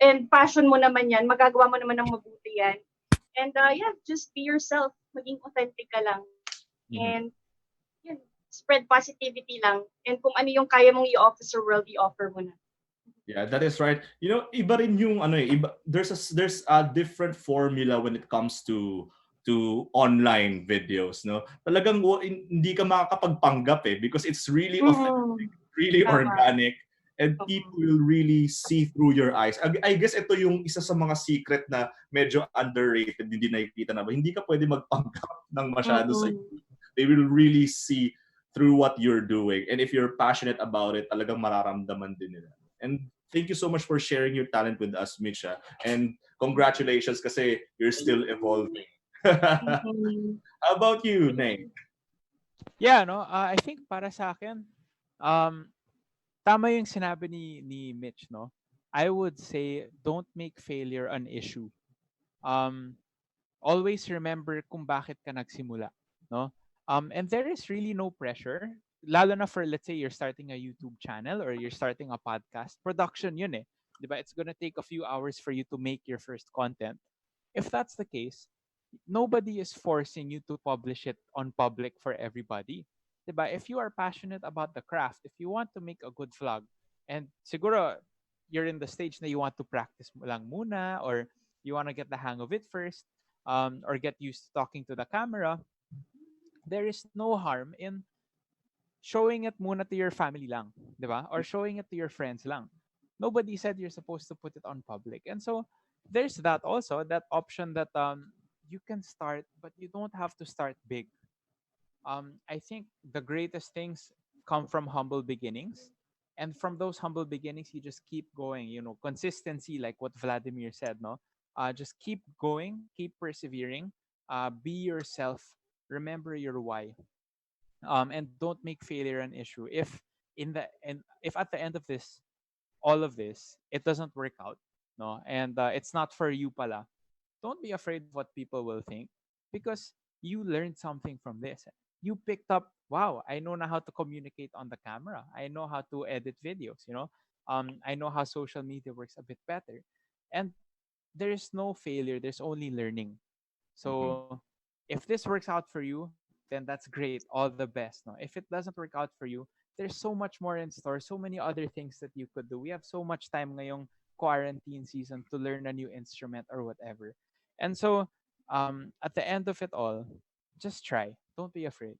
and passion mo naman yan, magagawa mo naman ng mabuti yan. And just be yourself. Maging authentic ka lang. And yun, spread positivity lang. And kung ano yung kaya mong i-offer sa world, i-offer mo na. Yeah, that is right. Iba rin yung there's a different formula when it comes to online videos, no? Talagang hindi ka makakapagpanggap because it's really authentic, really organic, and people will really see through your eyes. I guess ito yung isa sa mga secret na medyo underrated, hindi nakikita na ba. Hindi ka pwede magpanggap ng masyado sa YouTube. They will really see through what you're doing. And if you're passionate about it, talagang mararamdaman din nila. And thank you so much for sharing your talent with us, Mitch. And congratulations kasi you're still evolving. How about you, Nate? Yeah, no, I think para sa akin, tama yung sinabi ni Mitch, no? I would say don't make failure an issue. Always remember kung bakit ka nagsimula, no? And there is really no pressure, lalo na for, let's say, you're starting a YouTube channel or you're starting a podcast. Production yun eh. Diba? It's gonna take a few hours for you to make your first content. If that's the case, nobody is forcing you to publish it on public for everybody. Diba? If you are passionate about the craft, if you want to make a good vlog, and siguro you're in the stage na you want to practice lang muna, or you want to get the hang of it first, or get used to talking to the camera, there is no harm in showing it muna to your family lang, 'di ba? Or showing it to your friends lang. Nobody said you're supposed to put it on public. And so there's that also, that option that you can start, but you don't have to start big. I think the greatest things come from humble beginnings. And from those humble beginnings, you just keep going, consistency, like what Vladimir said, no? Just keep going, keep persevering, be yourself, remember your why. And don't make failure an issue. If at the end of this, all of this, it doesn't work out, no, and it's not for you pala, don't be afraid of what people will think, because you learned something from this. You picked up, wow, I know now how to communicate on the camera. I know how to edit videos, I know how social media works a bit better. And there's no failure, there's only learning. Mhm. So if this works out for you, then that's great, all the best. No, if it doesn't work out for you, there's so much more in store, so many other things that you could do. We have so much time ngayong quarantine season to learn a new instrument or whatever. And so, at the end of it all, just try. Don't be afraid.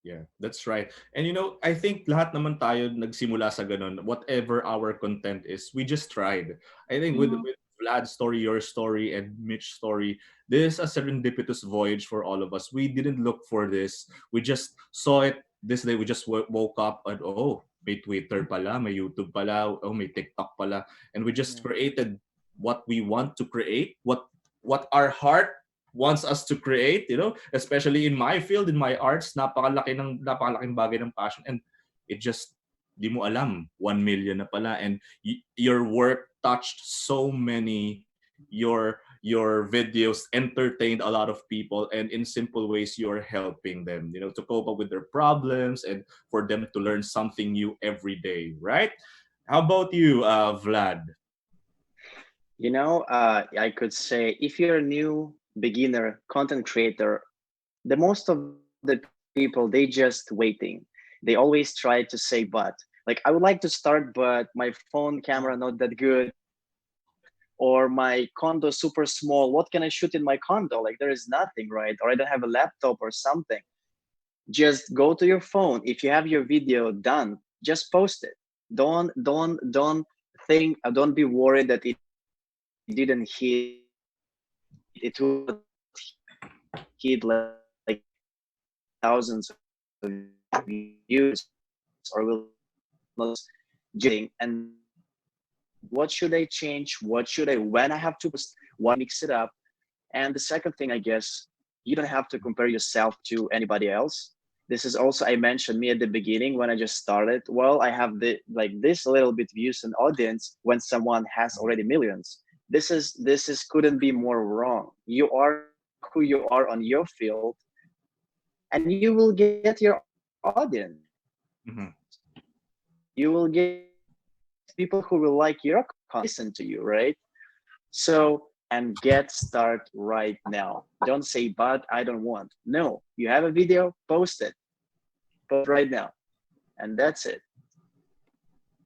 Yeah, that's right. And I think lahat naman tayo nagsimula sa ganun. Whatever our content is, we just tried. I think with Mhm. with Vlad's story, your story, and Mitch's story, this is a serendipitous voyage for all of us. We didn't look for this. We just saw it this day. We just woke up and may Twitter pala, may YouTube pala, may TikTok pala, and we just Yeah. created what we want to create, what our heart wants us to create, especially in my field, in my arts, napakalaking bagay ng passion, and it just di mo alam 1 million na pala, and your work touched so many, your videos entertained a lot of people, and in simple ways you're helping them, to cope up with their problems and for them to learn something new every day, right? How about you, Vlad? I could say if you're a new beginner content creator, the most of the people, they just waiting. They always try to say but. Like, I would like to start, but my phone camera not that good, or my condo super small. What can I shoot in my condo? Like, there is nothing, right? Or I don't have a laptop or something. Just go to your phone. If you have your video done, just post it. Don't think, don't be worried that it didn't hit. It will not hit like thousands of views, or will not just and what should I change? What should I, when I have to post, what should I mix it up? And the second thing, I guess, you don't have to compare yourself to anybody else. This is also, I mentioned me at the beginning when I just started. Well, I have this little bit views and audience when someone has already millions. This is couldn't be more wrong. You are who you are on your field, and you will get your audience. You will get people who will like your content, listen to you, right? So, and get start right now. Don't say, but I don't want. No, you have a video, post it. Post it right now. And that's it.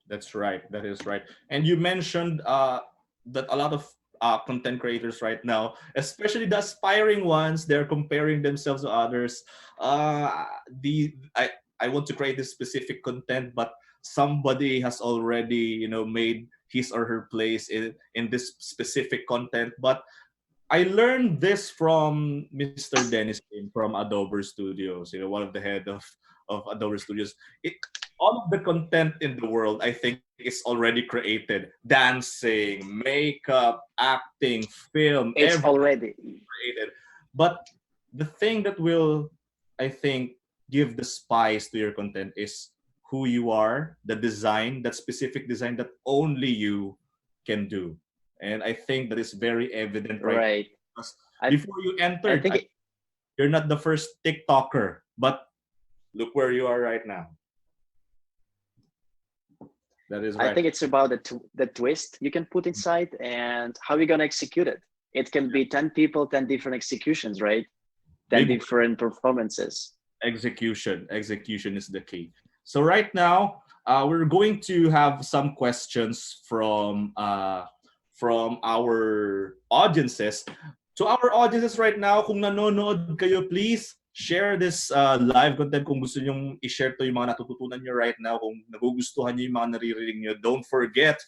That's right. That is right. And you mentioned that a lot of content creators right now, especially the aspiring ones, they're comparing themselves to others. The I want to create this specific content, but somebody has already made his or her place in this specific content. But I learned this from Mr. Dennis Kim from Adober Studios, one of the head of Adober Studios. All of the content in the world, I think, is already created. Dancing, makeup, acting, film, It's everything already created. But the thing that will, I think, give the spice to your content is who you are, the design, that specific design that only you can do. And I think that is very evident right now. right. Because I before you I entered, think you're not the first TikToker, but look where you are right now. That is I right. think it's about the twist you can put inside and how you're gonna execute it. It can be 10 people, 10 different executions, right? 10 Big different performances. execution is the key. So right now, we're going to have some questions from our audiences. To our audiences right now, kung nanonood kayo, please share this live content kung gusto nyong i-share to yung mga natututunan nyo right now, kung nagugustuhan nyo yung mga naririnig nyo. Don't forget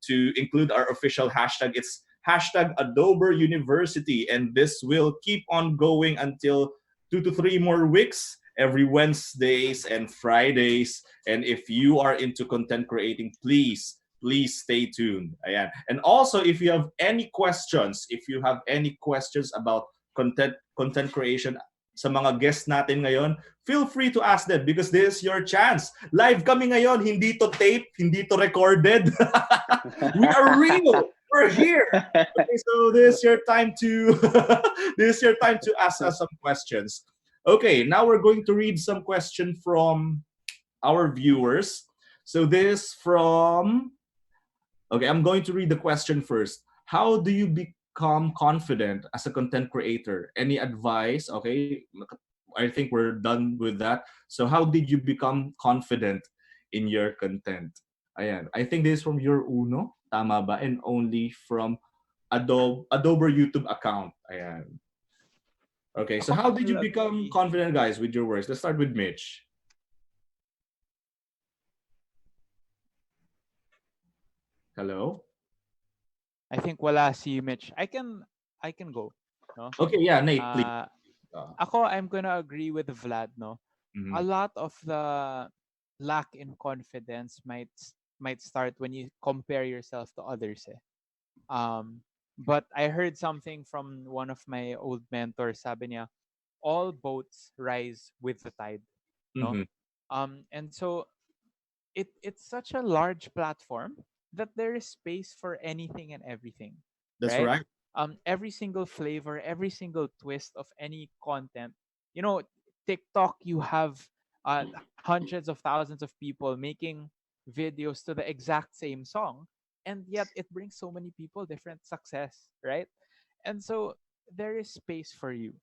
to include our official hashtag. It's hashtag Adober University, and this will keep on going until 2 to 3 more weeks, every Wednesdays and Fridays. And if you are into content creating, please stay tuned. Ayan. And also, if you have any questions, about content creation sa mga guests natin ngayon, feel free to ask them because this is your chance. Live kami ngayon, hindi to tape, hindi to recorded. We are real. We're here. Okay, so this is your time to ask us some questions. Okay, now we're going to read some questions from our viewers. So this from Okay, I'm going to read the question first. How do you become confident as a content creator? Any advice? Okay, I think we're done with that. So how did you become confident in your content? Ayan. I think this is from your Uno, tama ba? And only from Adober YouTube account. Ayan. Okay, so how did you become confident, guys, with your works? Let's start with Mitch. Hello? I think wala si Mitch. I can go. No? Okay, yeah, Nate, please. Ako, I'm gonna agree with Vlad, no? Mhm. A lot of the lack in confidence might start when you compare yourself to others. But I heard something from one of my old mentors, sabi niya, all boats rise with the tide, no? Mhm. And so it's such a large platform that there is space for anything and everything, That's right? right. Every single flavor, every single twist of any content. You know, TikTok, you have hundreds of thousands of people making videos to the exact same song, and yet it brings so many people different success, right? And so there is space for you.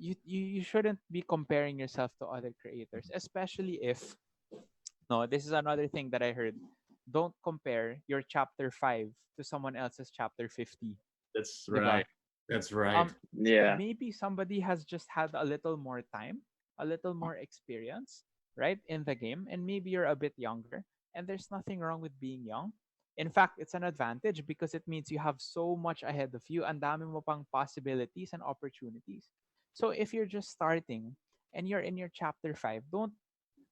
You shouldn't be comparing yourself to other creators, especially if no, this is another thing that I heard. Don't compare your chapter 5 to someone else's chapter 50. That's Diba? right. That's right. Yeah. Maybe somebody has just had a little more time, a little more experience, right, in the game, and maybe you're a bit younger, and there's nothing wrong with being young. In fact, it's an advantage because it means you have so much ahead of you, and dami mo pang possibilities and opportunities. So if you're just starting and you're in your chapter 5, don't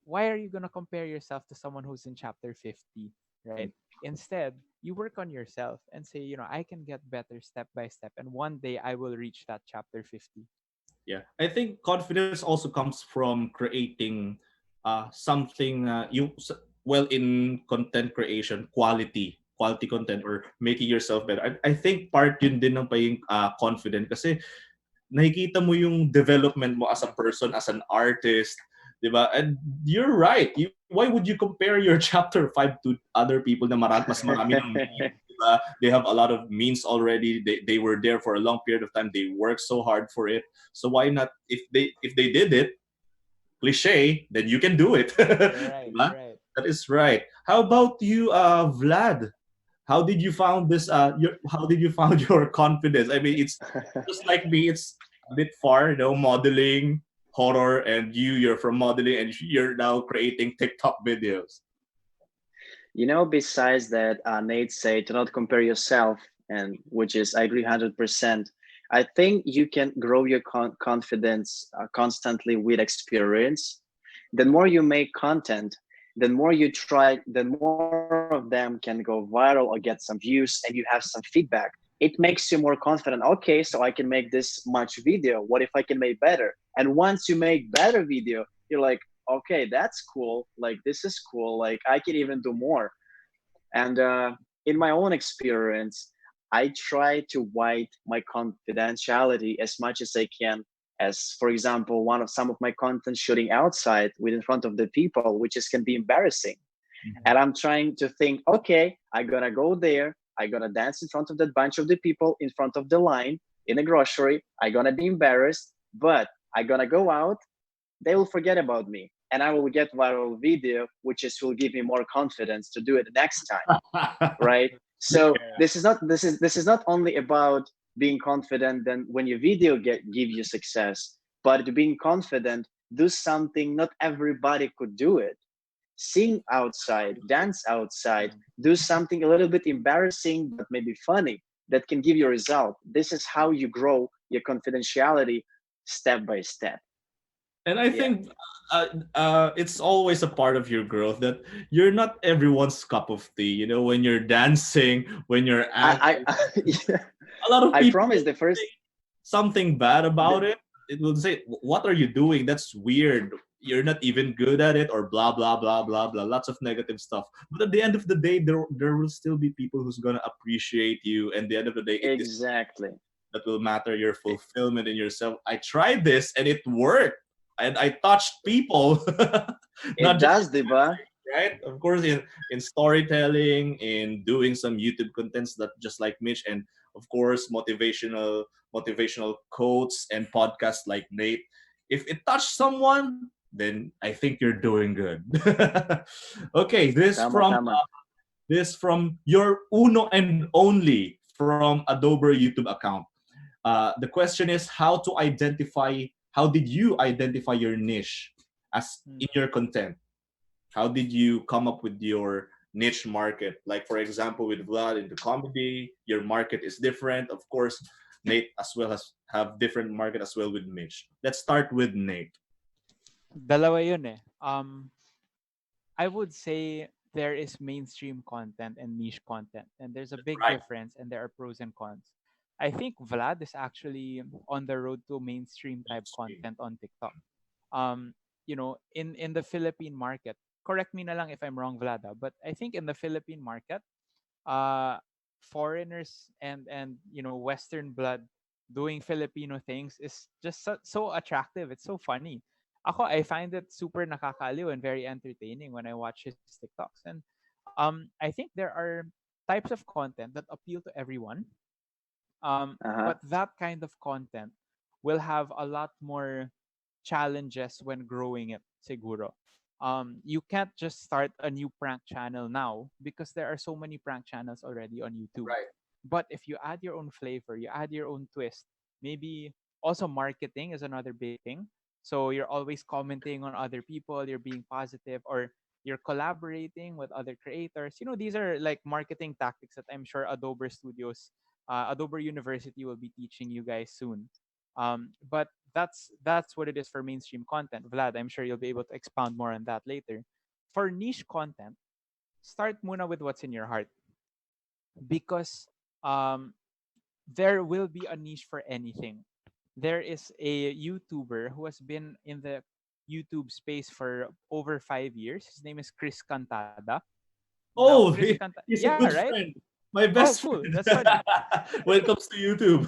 why are you going to compare yourself to someone who's in chapter 50, right? Instead, you work on yourself and say, I can get better step by step, and one day I will reach that chapter 50. Yeah, I think confidence also comes from creating something in content creation, quality content or making yourself better. I think part yun din ng pagiging confident kasi nakikita mo yung development mo as a person, as an artist, di ba? And you're right. Why would you compare your chapter 5 to other people na mas marami ng means, di ba? They have a lot of means already. They were there for a long period of time. They worked so hard for it. So why not, if they did it, cliche, then you can do it. Right, Diba? right. That is right. How about you, Vlad? How did you found this? How did you found your confidence? I mean, it's just like me. It's a bit far, modeling, horror, and you're from modeling, and you're now creating TikTok videos. Besides that, Nate said to not compare yourself, and which is I agree 100%. I think you can grow your confidence constantly with experience. The more you make content, the more you try, the more of them can go viral or get some views, and you have some feedback. It makes you more confident. Okay, so I can make this much video. What if I can make better? And once you make better video, you're like, okay, that's cool. Like, this is cool. Like, I can even do more. And in my own experience, I try to hide my confidentiality as much as I can. As for example, some of my content shooting outside with in front of the people, which can be embarrassing. Mm-hmm. And I'm trying to think, okay, I'm gonna go there. I'm gonna dance in front of that bunch of the people in front of the line in a grocery. I'm gonna be embarrassed, but I'm gonna go out. They will forget about me, and I will get viral video, which will give me more confidence to do it the next time, right? So this is not only about being confident then when your video give you success, but being confident, do something not everybody could do it. Sing outside, dance outside, Mm. do something a little bit embarrassing but maybe funny that can give you a result. This is how you grow your confidentiality step by step. And I Yeah. think it's always a part of your growth that you're not everyone's cup of tea. You know, when you're dancing, when you're acting, Yeah, a lot of I people promise will the first, say something bad the, about it. It will say, "What are you doing? That's weird. You're not even good at it," or blah blah blah blah blah. Lots of negative stuff. But at the end of the day, there will still be people who's gonna appreciate you. And at the end of the day, it is exactly. that will matter your It, fulfillment in yourself. I tried this and it worked. And I touched people, it not just does, Diba. right. Of course, in storytelling, in doing some YouTube contents that just like Mitch, and of course motivational quotes and podcasts like Nate. If it touched someone, then I think you're doing good. Okay, Tama, tama. this from your uno and only from Adober YouTube account. The question is how did you identify your niche as Mm. in your content? How did you come up with your niche market? Like for example, with Vlad into comedy, your market is different. Of course, Nate as well has have different market as well with Mitch. Let's start with Nate. Dalawa yun eh. I would say there is mainstream content and niche content, and there's a big Right. difference, and there are pros and cons. I think Vlad is actually on the road to mainstream type Mainstream. content on TikTok. Um, in the Philippine market, correct me na lang if I'm wrong, Vlad, but I think in the Philippine market, uh, foreigners and Western blood doing Filipino things is just so attractive. It's so funny. I find it super nakakaliw and very entertaining when I watch his TikToks. And I think there are types of content that appeal to everyone. Uh-huh. But that kind of content will have a lot more challenges when growing it, siguro. You can't just start a new prank channel now because there are so many prank channels already on YouTube. Right. But if you add your own flavor, you add your own twist, maybe also marketing is another big thing. So you're always commenting on other people, you're being positive, or you're collaborating with other creators. These are like marketing tactics that I'm sure Adobe Studios, Adobe University will be teaching you guys soon. But that's what it is for mainstream content. Vlad, I'm sure you'll be able to expound more on that later. For niche content, start muna with what's in your heart, because um, there will be a niche for anything. There is a YouTuber who has been in the YouTube space for over 5 years. His name is Chris Cantada. Now, Oh, Chris Canta, he's a yeah, good right? friend. My Oh, best cool. friend That's funny. when it comes to YouTube.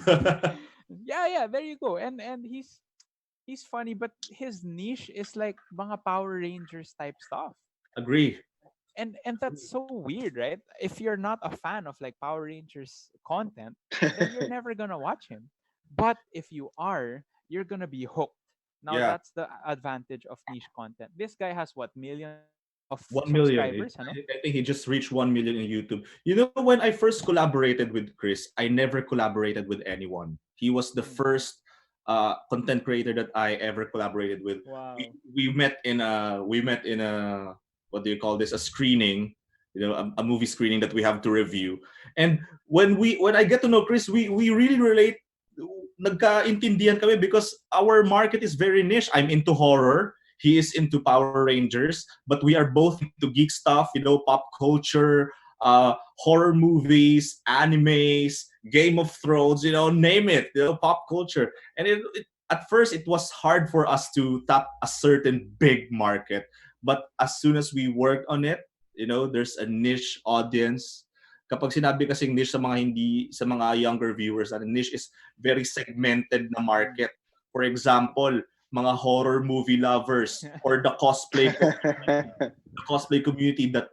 Yeah, yeah. There you go. And he's funny, but his niche is like mga Power Rangers type stuff. Agree. And that's so weird, right? If you're not a fan of like Power Rangers content, then you're never gonna watch him. But if you are, you're gonna be hooked. Now Yeah. that's the advantage of niche content. This guy has what, millions of 1 million. subscribers, I know. I think he just reached 1 million in YouTube. You know, when I first collaborated with Chris, I never collaborated with anyone. He was the Mm. first content creator that I ever collaborated with. We Wow. we met in a what do you call this? A screening, a movie screening that we have to review. And when I get to know Chris, we really relate. Nagkaintindihan kami because our market is very niche. I'm into horror. He is into Power Rangers, but we are both into geek stuff, pop culture, horror movies, animes, Game of Thrones, name it, pop culture. And at first, it was hard for us to tap a certain big market. But as soon as we worked on it, there's a niche audience. Kapag sinabi kasing niche sa mga younger viewers, niche is very segmented na Mm. market. For example, mga horror movie lovers or the cosplay community, the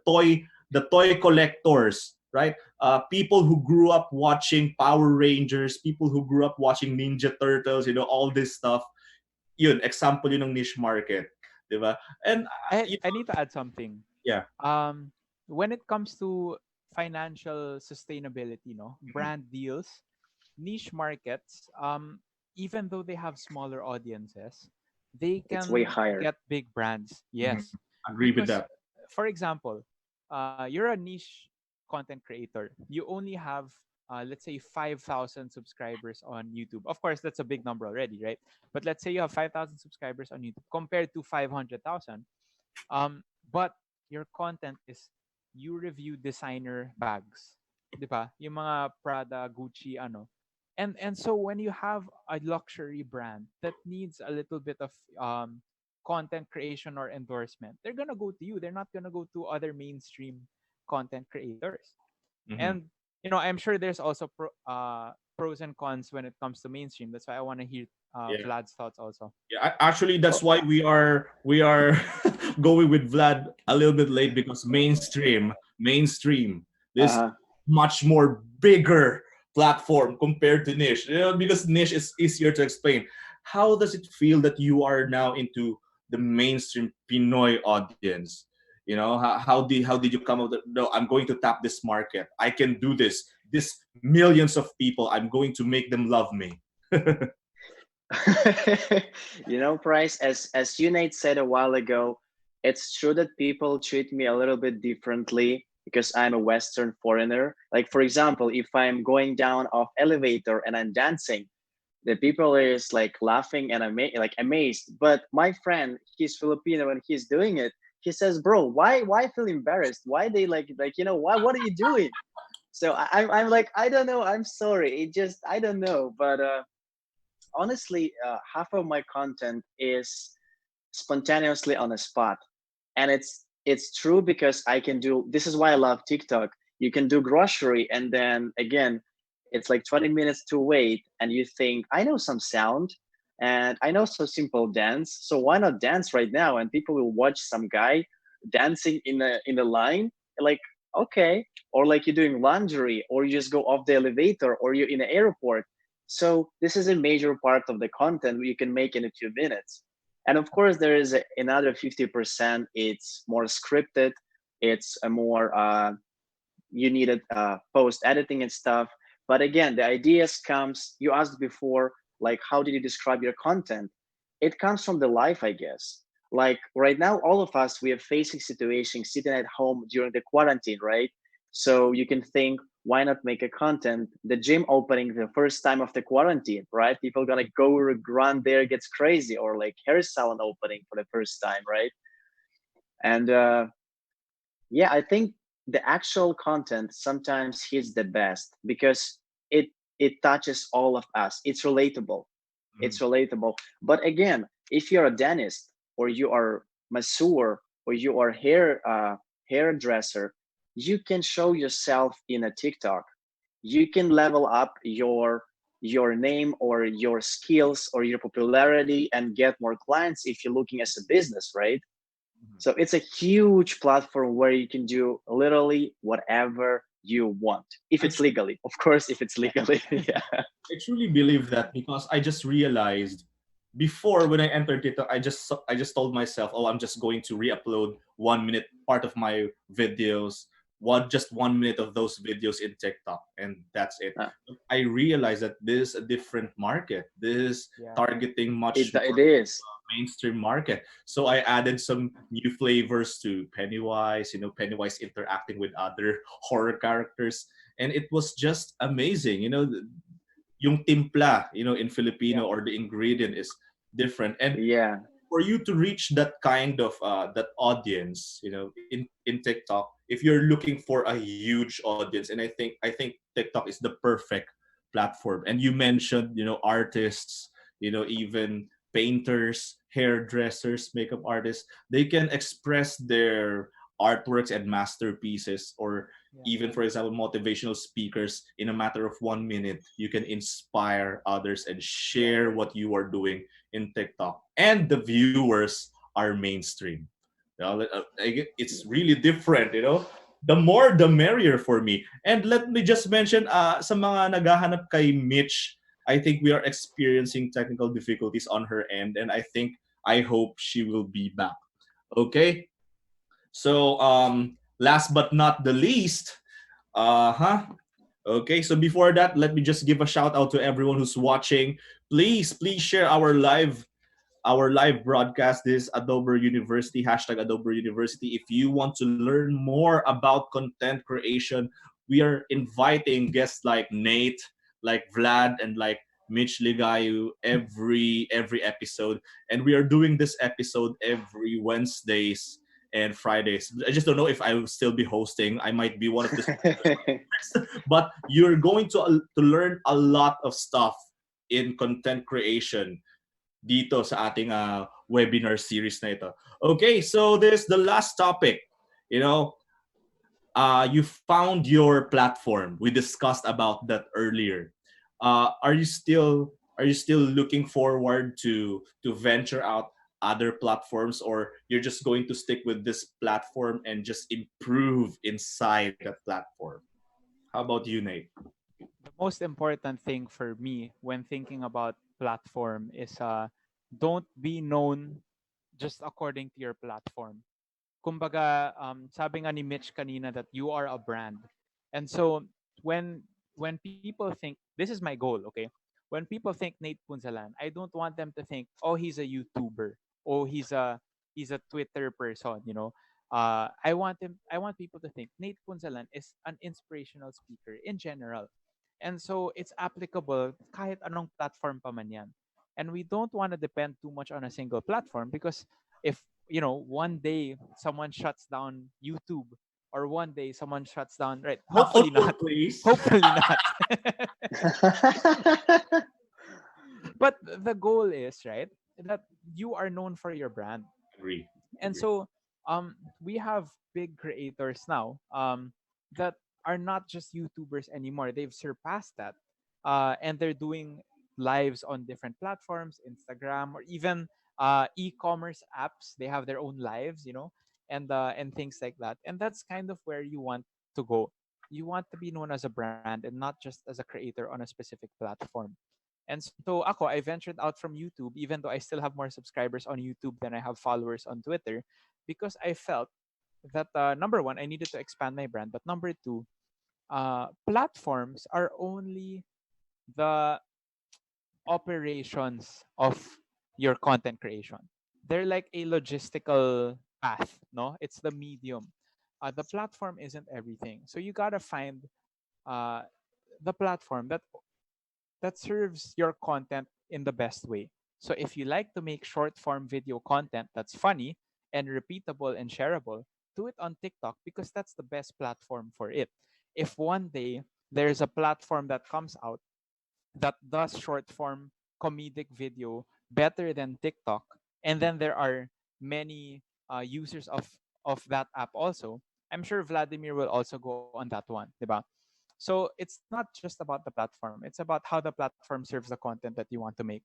toy collectors, right? People who grew up watching Power Rangers, people who grew up watching Ninja Turtles, all this stuff. Yun, example yun ng niche market, 'di ba? And I need to add something. yeah. Um, when it comes to financial sustainability, no, brand deals, niche markets, even though they have smaller audiences, they It's way can higher. get big brands. Mhm. Yes, Agree with because that. for example, you're a niche content creator. You only have let's say 5,000 subscribers on YouTube. Of course, that's a big number already, right? But let's say you have 5,000 subscribers on YouTube compared to 500,000. But your content is you review designer bags, 'di ba? Yung mga Prada, Gucci, ano. And so when you have a luxury brand that needs a little bit of content creation or endorsement, they're gonna go to you. They're not gonna go to other mainstream content creators. Mhm. And I'm sure there's also pros and cons when it comes to mainstream. That's why I want to hear Yeah. Vlad's thoughts also. Yeah, actually, that's Oh, why we are going with Vlad a little bit late because mainstream, this uh-huh. much more bigger platform compared to niche. Because niche is easier to explain. How does it feel that you are now into the mainstream Pinoy audience? How did you come up with, no, I'm going to tap this market. I can do this. This millions of people, I'm going to make them love me. Price, as you Nate said a while ago, it's true that people treat me a little bit differently because I'm a Western foreigner. Like for example, if I'm going down off elevator and I'm dancing, the people is like laughing and amazed. But my friend, he's Filipino and he's doing it. He says, "Bro, why feel embarrassed? Why they why what are you doing?" So I'm like, I don't know. I'm sorry. It just I don't know. But honestly, half of my content is spontaneously on the spot, and it's true because I can do. This is why I love TikTok. You can do grocery, and then again, it's like 20 minutes to wait, and you think I know some sound, and I know some simple dance. So why not dance right now? And people will watch some guy dancing in a line, like okay, or like you're doing laundry, or you just go off the elevator, or you're in an airport. So this is a major part of the content you can make in a few minutes. And of course, there is another 50%. It's more scripted. It's a more you needed post editing and stuff. But again, the ideas comes. You asked before, like, how did you describe your content? It comes from the life, I guess. Like right now, all of us we are facing situations sitting at home during the quarantine, right? So you can think, why not make a content? The gym opening the first time of the quarantine, right? People gonna go run there, gets crazy, or like hair salon opening for the first time, right? And yeah, I think the actual content sometimes hits the best because it touches all of us. It's relatable. It's Mhm. relatable. But again, if you're a dentist or you are masseur or you are hairdresser, you can show yourself in a TikTok. You can level up your name or your skills or your popularity and get more clients if you're looking as a business, right? Mhm. So it's a huge platform where you can do literally whatever you want. If I it's legally, of course, if it's legally. Yeah. I truly believe that because I just realized before when I entered TikTok, I just told myself, oh, I'm just going to re-upload 1 minute part of my videos, 1 minute of those videos in TikTok, and that's it. Uh, But I realized that this is a different market. This is Yeah. targeting much it more is. mainstream market. So I added some new flavors to Pennywise, Pennywise interacting with other horror characters. And it was just amazing. Yung timpla, in Yeah. Filipino or the ingredient is different. And Yeah. for you to reach that kind of that audience, in TikTok, if you're looking for a huge audience, and I think TikTok is the perfect platform. And you mentioned, artists, even painters, hairdressers, makeup artists, they can express their artworks and masterpieces, or Yeah. even for example motivational speakers, in a matter of 1 minute you can inspire others and Yeah. share what you are doing in TikTok, and the viewers are mainstream. It's really different. The more, the merrier for me. And let me just mention, sa mga naghahanap kay Mitch, I think we are experiencing technical difficulties on her end, and I hope she will be back. Okay. So last but not the least, uh huh. Okay, so before that, let me just give a shout out to everyone who's watching. please share our live broadcast. This Adober University, hashtag Adober University. If you want to learn more about content creation, we are inviting guests like Nate, like Vlad, and like Mich Liggayu every episode. And we are doing this episode every Wednesdays and Fridays. I just don't know if I will still be hosting. I might be one of the but you're going to learn a lot of stuff in content creation dito sa ating webinar series na ito. Okay, so this the last topic. You know, you found your platform. We discussed about that earlier. Are you still looking forward to venture out other platforms, or you're just going to stick with this platform and just improve inside that platform? How about you, Nate? The most important thing for me when thinking about platform is don't be known just according to your platform. Kumbaga, sabi nga ni Mitch kanina that you are a brand. And so when people think, this is my goal, okay? When people think Nate Punzalan, I don't want them to think, oh, he's a YouTuber, oh, he's a Twitter person, you know. I want people to think Nate Punzalan is an inspirational speaker in general. And so it's applicable kahit anong platform pa man yan. And we don't want to depend too much on a single platform, because if one day someone shuts down YouTube, or one day someone shuts down, right, Knock hopefully on wood, not, please. hopefully not. But the goal is, right, that you are known for your brand. Agree. And Agree. so we have big creators now that are not just YouTubers anymore. They've surpassed that, and they're doing lives on different platforms, Instagram, or even e-commerce apps. They have their own lives, and things like that. And that's kind of where you want to go. You want to be known as a brand and not just as a creator on a specific platform. And so ako, I ventured out from YouTube, even though I still have more subscribers on YouTube than I have followers on Twitter, because I felt that number one, I needed to expand my brand, but number two, platforms are only the operations of your content creation. They're like a logistical path, no? It's the medium. The platform isn't everything. So you gotta find uh, the platform that serves your content in the best way. So if you like to make short form video content that's funny and repeatable and shareable, do it on TikTok, because that's the best platform for it. If one day there's a platform that comes out that does short form comedic video better than TikTok, and then there are many users of that app also, I'm sure Vladimir will also go on that one, diba? So it's not just about the platform; it's about how the platform serves the content that you want to make.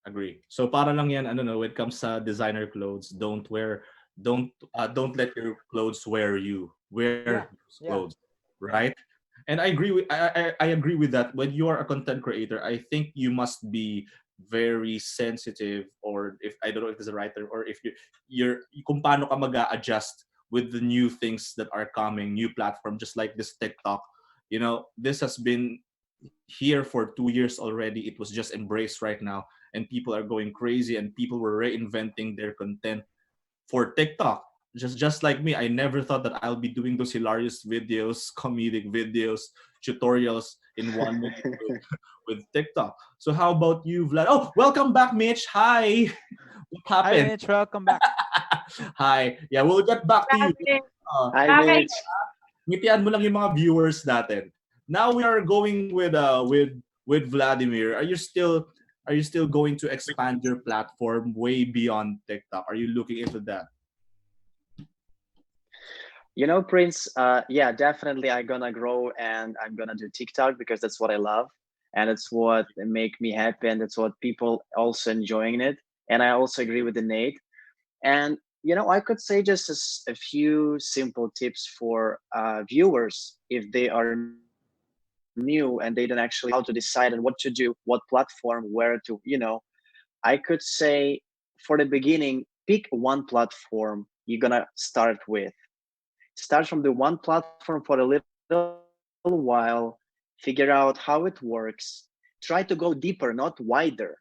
Agree. So para lang yan, ano no, when it comes sa designer clothes, don't let your clothes wear you. Wear Yeah, those yeah, clothes, right? And I agree with that. When you are a content creator, I think you must be very sensitive, or if I don't know if there's a right term, or if you're kung paano ka mag-adjust with the new things that are coming, new platform, just like this TikTok. This has been here for 2 years already. It was just embraced right now, and people are going crazy, and people were reinventing their content for TikTok. Just like me, I never thought that I'll be doing those hilarious videos, comedic videos, tutorials in 1 minute with TikTok. So how about you, Vlad? Oh, welcome back, Mitch. Hi. What Hi, happened? Mitch. Welcome back. Hi. Yeah, we'll get back to you. Grabe. Uh, Hi, Bakit? Mitch. ngitian mo lang yung mga viewers natin. Now we are going with Vladimir. Are you still going to expand your platform way beyond TikTok? Are you looking into that? Prince, yeah, definitely I'm gonna grow and I'm gonna do TikTok because that's what I love and it's what make me happy and it's what people also enjoying it. And I also agree with the Nate. And I could say just a few simple tips for viewers if they are new and they don't actually know how to decide on what to do, what platform, where to. I could say for the beginning, pick one platform you're gonna start with. Start from the one platform for a little while, figure out how it works, try to go deeper, not wider,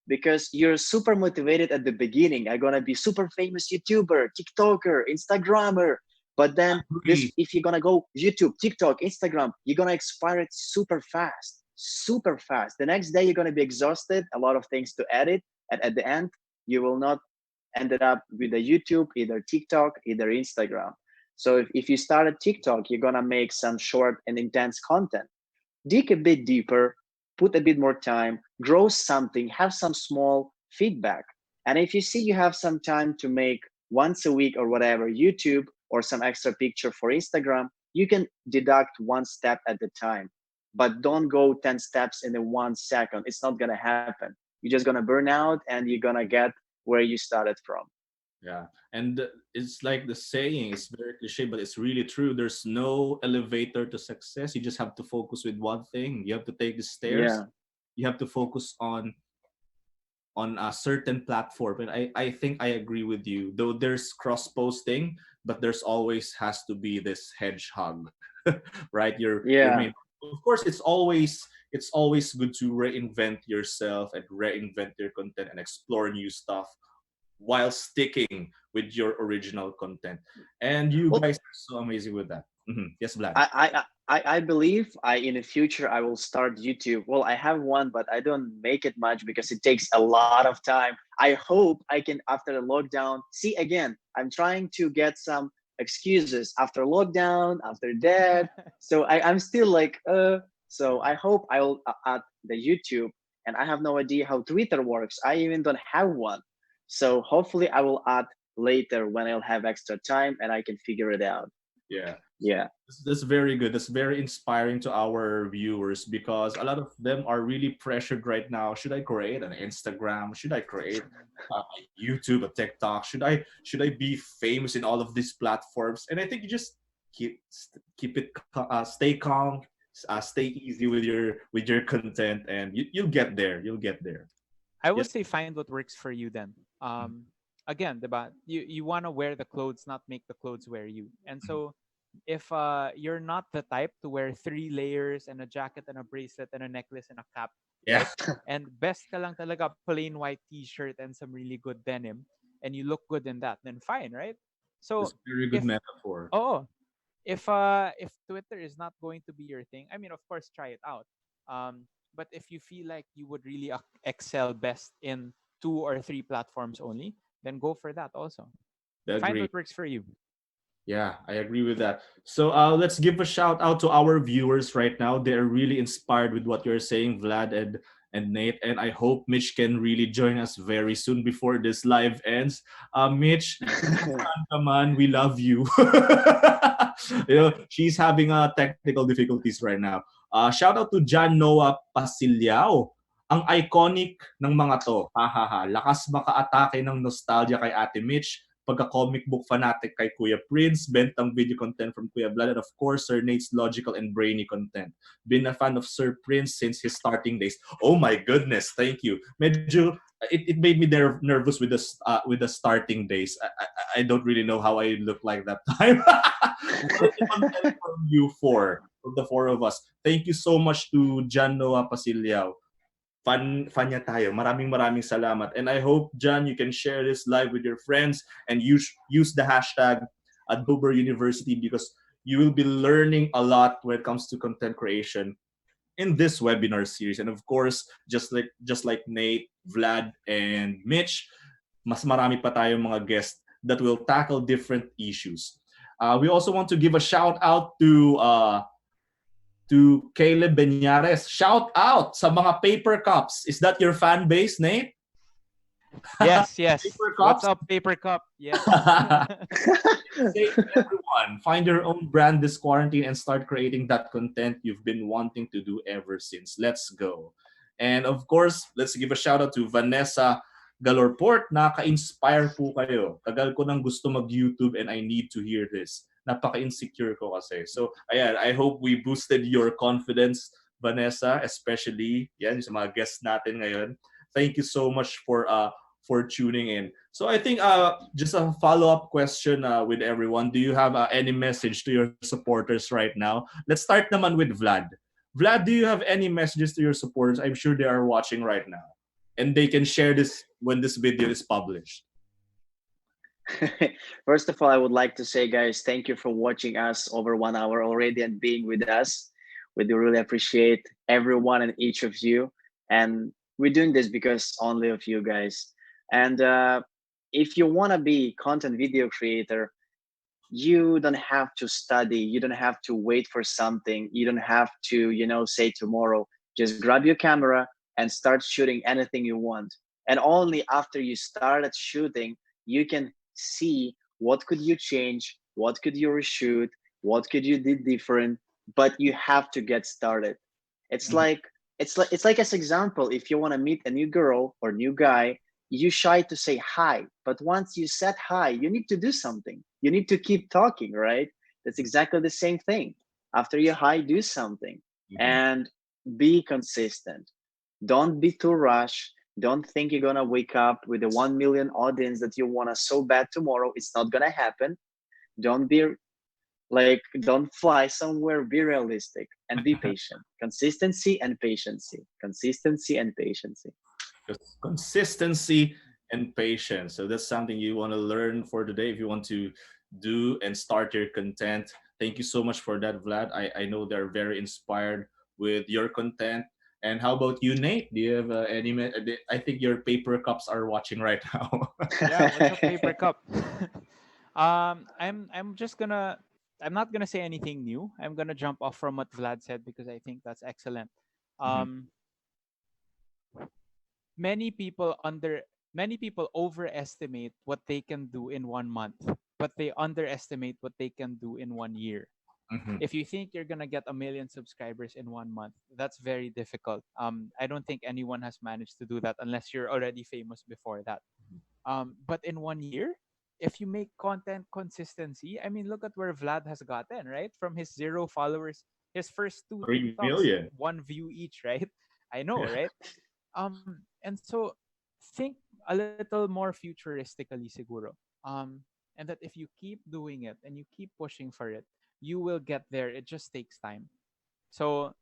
because you're super motivated at the beginning. I'm gonna be super famous YouTuber, TikToker, Instagrammer. But then this, Agree. if you're gonna go YouTube, TikTok, Instagram, you're gonna expire it super fast, super fast. The next day you're gonna be exhausted, a lot of things to edit, and at the end you will not ended up with a YouTube, either TikTok, either Instagram. So if you start at TikTok, you're gonna make some short and intense content. Dig a bit deeper, put a bit more time, grow something, have some small feedback. And if you see you have some time to make once a week or whatever YouTube or some extra picture for Instagram, you can deduct one step at a time. But don't go 10 steps in a 1 second. It's not gonna happen. You're just gonna burn out and you're gonna get where you started from. Yeah. And it's like the saying, it's very cliche, but it's really true. There's no elevator to success. You just have to focus with one thing. You have to take the stairs. Yeah. You have to focus on a certain platform. And I think I agree with you. Though there's cross posting, but there's always has to be this hedgehog, right? Your Yeah. main. Of course, it's always good to reinvent yourself and reinvent your content and explore new stuff while sticking with your original content. And you Well, guys are so amazing with that. Yes, Vlad. I believe I in the future I will start YouTube. Well, I have one, but I don't make it much because it takes a lot of time. I hope I can after the lockdown. See again, I'm trying to get some excuses after lockdown, after that. So I'm still like So I hope I'll add the YouTube, and I have no idea how Twitter works. I even don't have one. So hopefully I will add later when I'll have extra time and I can figure it out. Yeah. Yeah. That's very good. That's very inspiring to our viewers because a lot of them are really pressured right now. Should I create an Instagram? Should I create a YouTube, a TikTok? Should I be famous in all of these platforms? And I think you just keep it stay calm, stay easy with your content, and you'll get there. You'll get there. I would Yes. say find what works for you then. Again, diba? You want to wear the clothes, not make the clothes wear you. And so if you're not the type to wear 3 layers and a jacket and a bracelet and a necklace and a cap, Yeah. right? And best ka lang talaga plain white t-shirt and some really good denim and you look good in that, then fine, right? That's So a very good if metaphor. oh, if Twitter is not going to be your thing, I mean, of course, try it out. But if you feel like you would really excel best in 2 or 3 platforms only, then go for that also. I Find agree. what works for you. Yeah, I agree with that. So let's give a shout out to our viewers right now. They're really inspired with what you're saying, Vlad and Nate. And I hope Mitch can really join us very soon before this live ends. Mitch, kung nasaan ka man, we love you. She's having technical difficulties right now. Shout out to John Noah Pasilyao. Ang iconic ng mga to. Ha ha ha. Lakas maka-atake ng nostalgia kay Ate Mitch, pagka-comic book fanatic kay Kuya Prince, bentang video content from Kuya Vlad, and of course, Sir Nate's logical and brainy content. Been a fan of Sir Prince since his starting days. Oh my goodness, thank you. Medyo, it made me nervous with the starting days. I don't really know how I look like that time. What is the content from you four, from the four of us? Thank you so much to Jan Noah Pasilyao. Fan niya tayo. Maraming salamat. And I hope, John, you can share this live with your friends and use the hashtag Adober University because you will be learning a lot when it comes to content creation in this webinar series. And of course, just like Nate, Vlad, and Mitch, mas marami pa tayong mga guests that will tackle different issues. We also want to give a shout out to Caleb Benares. Shout out sa mga paper cups. Is that your fan base, Nate? Yes, yes. Paper What's cups? up, paper cup? Yes. Say to everyone, find your own brand this quarantine and start creating that content you've been wanting to do ever since. Let's go. And of course, let's give a shout out to Vanessa Galorport. Naka-inspire po kayo. Tagal ko nang gusto mag-YouTube and I need to hear this. Napaka-insecure ko kasi. So, ayan, I hope we boosted your confidence, Vanessa, especially yan, sa mga guests natin ngayon. Thank you so much for tuning in. So I think just a follow-up question with everyone. Do you have any message to your supporters right now? Let's start naman with Vlad. Vlad, do you have any messages to your supporters? I'm sure they are watching right now, and they can share this when this video is published. First of all, I would like to say, guys, thank you for watching us over 1 hour already and being with us. We do really appreciate everyone and each of you. And we're doing this because only of you guys. And if you want to be content video creator, you don't have to study, you don't have to wait for something, you don't have to, say tomorrow. Just grab your camera and start shooting anything you want. And only after you started shooting, you can see what could you change, what could you reshoot, what could you do different. But you have to get started. it's Mhm. like it's like as example, if you want to meet a new girl or new guy, you shy to say hi, but once you said hi, you need to do something, you need to keep talking, right? That's exactly the same thing. After you hi, do something. Mhm. And be consistent. Don't be too rushed. Don't think you're gonna wake up with a 1 million audience that you wanna so bad tomorrow. It's not gonna happen. Don't be like, don't fly somewhere. Be realistic and be patient. Consistency and patience. Consistency and patience. Consistency and patience. So that's something you want to learn for today if you want to do and start your content. Thank you so much for that, Vlad. I know they're very inspired with your content. And how about you, Nate? Do you have any? I think your paper cups are watching right now. Yeah, what's up, Paper Cup? I'm just gonna I'm not gonna say anything new. I'm gonna jump off from what Vlad said because I think that's excellent. Mhm. Um, many people under Many people overestimate what they can do in 1 month, but they underestimate what they can do in 1 year. Mhm. If you think you're gonna get a million subscribers in 1 month, that's very difficult. I don't think anyone has managed to do that unless you're already famous before that. But in 1 year, if you make content consistency, I mean, look at where Vlad has gotten, right? From his 0 followers, his first two 3 million. TikToks, 1 view each, right? I know, Yeah. right? And so think a little more futuristically, siguro. And that if you keep doing it and you keep pushing for it, you will get there. It just takes time. So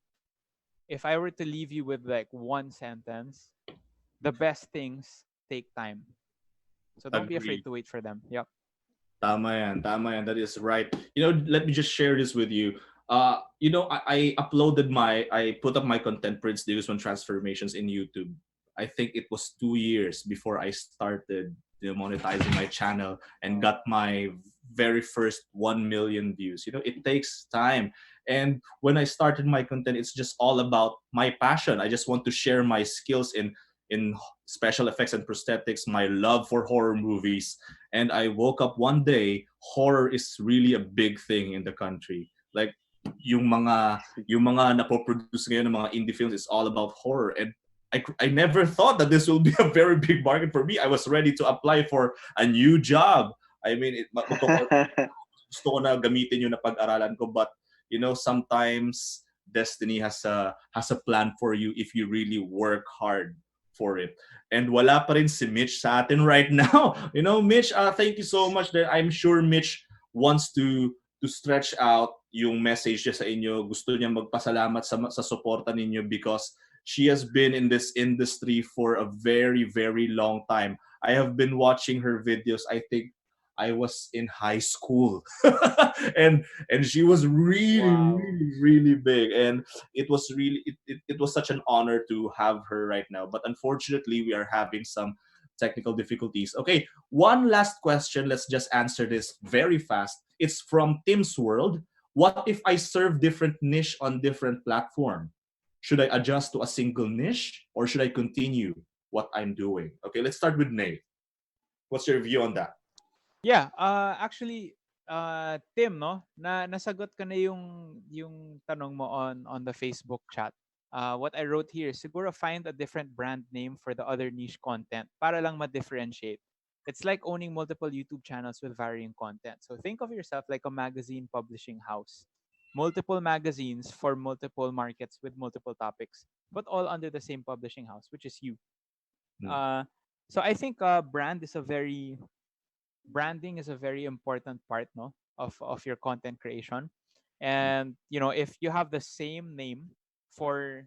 if I were to leave you with like one sentence, the best things take time. So don't be afraid Agree. to wait for them. Yep. Tama yan, tama yan. That is right. Let me just share this with you. I put up my content Prince Davis on transformations in YouTube. I think it was 2 years before I started monetizing my channel and Oh. got my very first 1 million views. It takes time. And when I started my content, it's just all about my passion. I just want to share my skills in special effects and prosthetics, my love for horror movies, and I woke up one day, horror is really a big thing in the country. Like yung mga napoproduce ngayon ng mga indie films is all about horror, and I never thought that this will be a very big market for me. I was ready to apply for a new job. I mean, gusto ko na gamitin yung napag-aralan ko, but sometimes destiny has a plan for you if you really work hard for it. And wala pa rin si Mitch sa atin right now. Mitch, thank you so much. I'm sure Mitch wants to stretch out yung message niya sa inyo. Gusto niya magpasalamat sa suporta ninyo because she has been in this industry for a very, very long time. I have been watching her videos. I think I was in high school, and she was really, Wow. really, really big. And it was such an honor to have her right now. But unfortunately, we are having some technical difficulties. Okay, one last question. Let's just answer this very fast. It's from Tim's World. What if I serve different niche on different platform? Should I adjust to a single niche or should I continue what I'm doing? Okay, let's start with Nate. What's your view on that? Yeah, actually, Tim, no, nasagot ko na yung tanong mo on the Facebook chat. What I wrote here, siguro find a different brand name for the other niche content para lang ma-differentiate. It's like owning multiple YouTube channels with varying content. So think of yourself like a magazine publishing house. Multiple magazines for multiple markets with multiple topics, but all under the same publishing house, which is you. Hmm. Uh, so I think branding is a very important part, no, of your content creation. And if you have the same name for,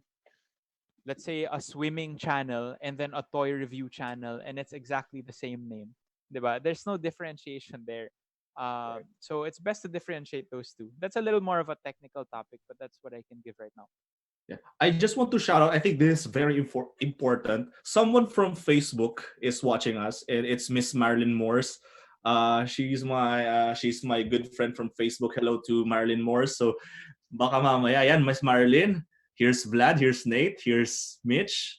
let's say, a swimming channel and then a toy review channel, and it's exactly the same name, diba? There's no differentiation there. So it's best to differentiate those two. That's a little more of a technical topic, but that's what I can give right now. Yeah. I just want to shout out. I think this is very important. Someone from Facebook is watching us, and it's Miss Marilyn Morse. She's my good friend from Facebook. Hello to Marilyn Morse. So baka mamaya yan, Miss Marilyn. Here's Vlad. Here's Nate. Here's Mitch,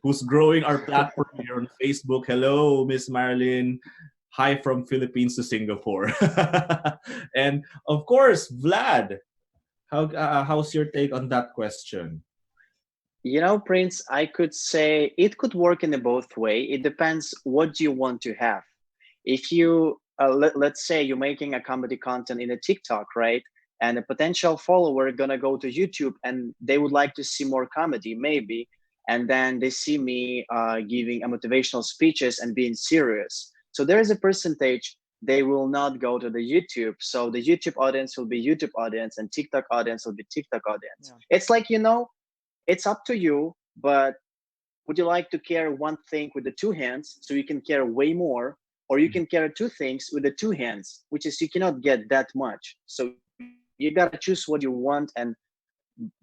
who's growing our platform here on Facebook. Hello, Miss Marilyn. Hi from Philippines to Singapore. And of course, Vlad. How's your take on that question? You know, Prince, I could say it could work in a both way. It depends what you want to have. If you, let's say you're making a comedy content in a TikTok, right? And a potential follower gonna go to YouTube and they would like to see more comedy, maybe. And then they see me giving a motivational speeches and being serious. So there is a percentage they will not go to the YouTube. So the YouTube audience will be YouTube audience and TikTok audience will be TikTok audience. Yeah. It's like, you know, it's up to you, but would you like to carry one thing with the two hands so you can carry way more, or you can carry two things with the two hands, which is you cannot get that much. So you gotta choose what you want and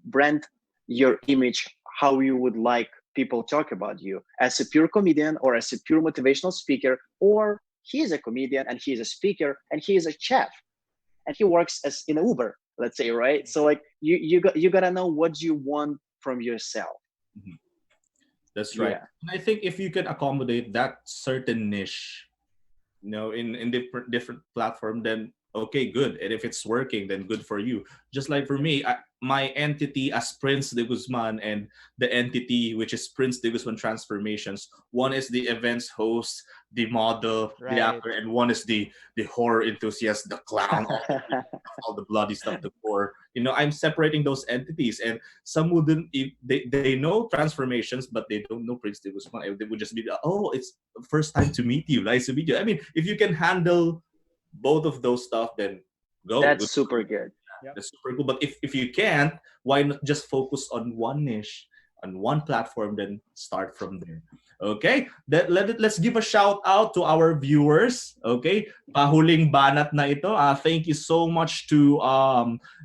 brand your image how you would like people talk about you, as a pure comedian or as a pure motivational speaker, or he is a comedian and he is a speaker and he is a chef and he works as in an Uber, let's say, right? So like you gotta know what you want from yourself. Mhm. That's right. Yeah. And I think if you can accommodate that certain niche, in different platform, then okay, good. And if it's working, then good for you. Just like for me, my entity as Prince de Guzman and the entity which is Prince de Guzman Transformations. One is the events host, the model, the Right. actor, and one is the horror enthusiast, the clown, all the bloody stuff, the gore. I'm separating those entities, and some wouldn't. They know transformations, but they don't know Prince de Guzman. They would just be, oh, it's the first time to meet you, nice to meet you. I mean, if you can handle both of those stuff, then go. That's super good. Yep. That's super cool. But if you can't, why not just focus on one niche, on one platform, then start from there. Okay? Let's give a shout out to our viewers. Okay? Pahuling banat na ito. Thank you so much to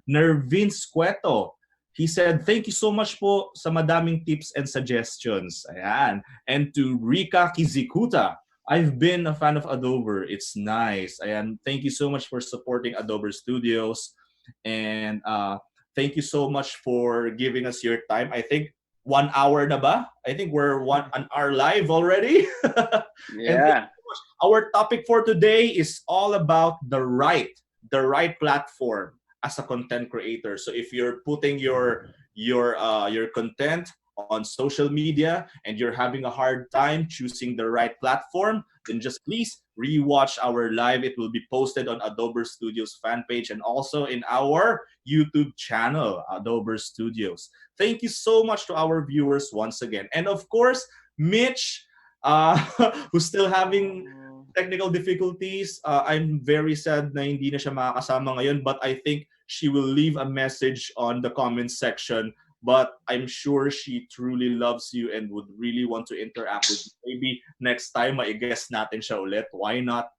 Nervin Squeto. He said, thank you so much po sa madaming tips and suggestions. Ayan. And to Rika Kizikuta. I've been a fan of Adober. It's nice. Ayan. Thank you so much for supporting Adober Studios. And thank you so much for giving us your time. I think 1 hour na ba? I think we're an hour live already. And thank Yeah. you so much. Our topic for today is all about the right platform as a content creator. So if you're putting your content on social media and you're having a hard time choosing the right platform, then just please rewatch our live. It will be posted on Adober Studios fan page and also in our YouTube channel, Adober Studios. Thank you so much to our viewers once again. And of course, Mitch, who's still having technical difficulties. I'm very sad na hindi na siya makakasama ngayon, but I think she will leave a message on the comments section. But I'm sure she truly loves you and would really want to interact with you. Maybe next time, mai-guest natin siya ulit. Why not?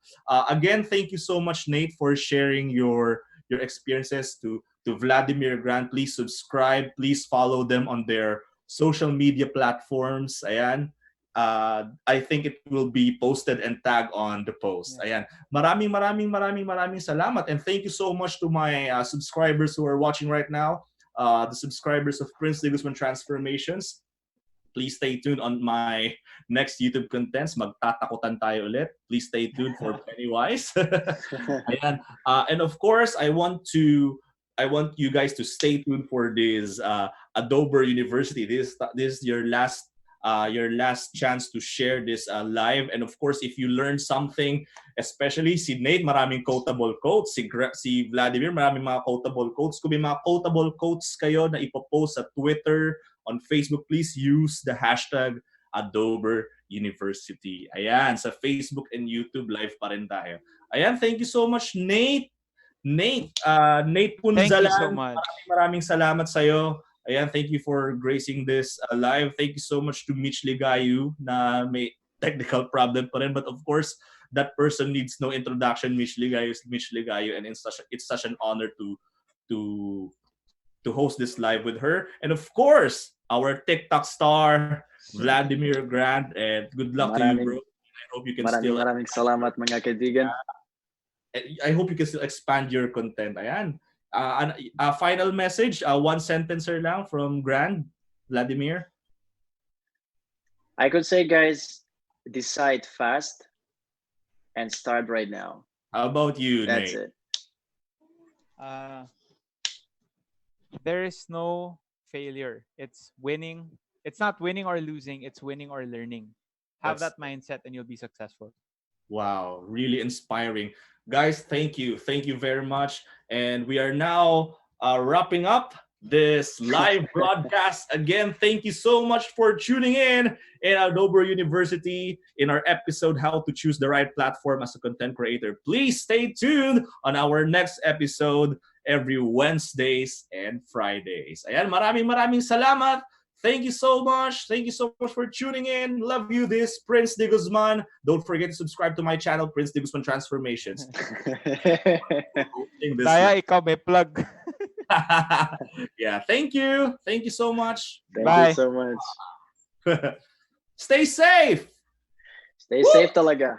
Again, thank you so much, Nate, for sharing your experiences to Vladimir Grant. Please subscribe. Please follow them on their social media platforms. Ayan. I think it will be posted and tagged on the post. Yeah. Ayan. Maraming salamat. And thank you so much to my subscribers who are watching right now. The subscribers of Prince de Guzman Transformations. Please stay tuned on my next YouTube contents. Magtatakutan tayo ulit. Please stay tuned for Pennywise. Ayan. And of course, I want you guys to stay tuned for this Adober University. This is your last chance to share this live. And of course, if you learn something, especially si Nate, maraming quotable quotes. Si Vladimir, maraming mga quotable quotes. Kung may mga quotable quotes kayo na ipopost sa Twitter, on Facebook, please use the hashtag Adober University. Ayan, sa Facebook and YouTube, live pa rin tayo. Ayan, thank you so much, Nate. Nate Thank you so Punzalan, much. maraming salamat sa'yo. Ayan, thank you for gracing this live. Thank you so much to Mich Liggayu na may technical problem pa rin. But of course, that person needs no introduction. Mich Liggayu is Mich Liggayu, and it's such an honor to to host this live with her. And of course, our TikTok star, Vladimir Grant. And good luck to you, bro. Maraming I hope you can still maraming salamat mga kaibigan. I hope you can still expand your content. Ayan. Final message, one sentencer lang from Grand Vladimir. I could say, guys, decide fast and start right now. How about you, That's Nate? it. Uh, there is no failure. It's winning. It's not winning or losing. It's winning or learning. Have That's that mindset, and you'll be successful. wow, really inspiring. Guys, thank you. Thank you very much. And we are now wrapping up this live broadcast. Again, thank you so much for tuning in Adober University in our episode, How to Choose the Right Platform as a Content Creator. Please stay tuned on our next episode every Wednesdays and Fridays. Ayan, maraming salamat. Thank you so much. Thank you so much for tuning in. Love you, this Prince de Guzman. Don't forget to subscribe to my channel, Prince de Guzman Transformations. Daya, ikaw may plug. Yeah, thank you. Thank you so much. Thank Bye. you so much. Stay safe. Stay safe talaga.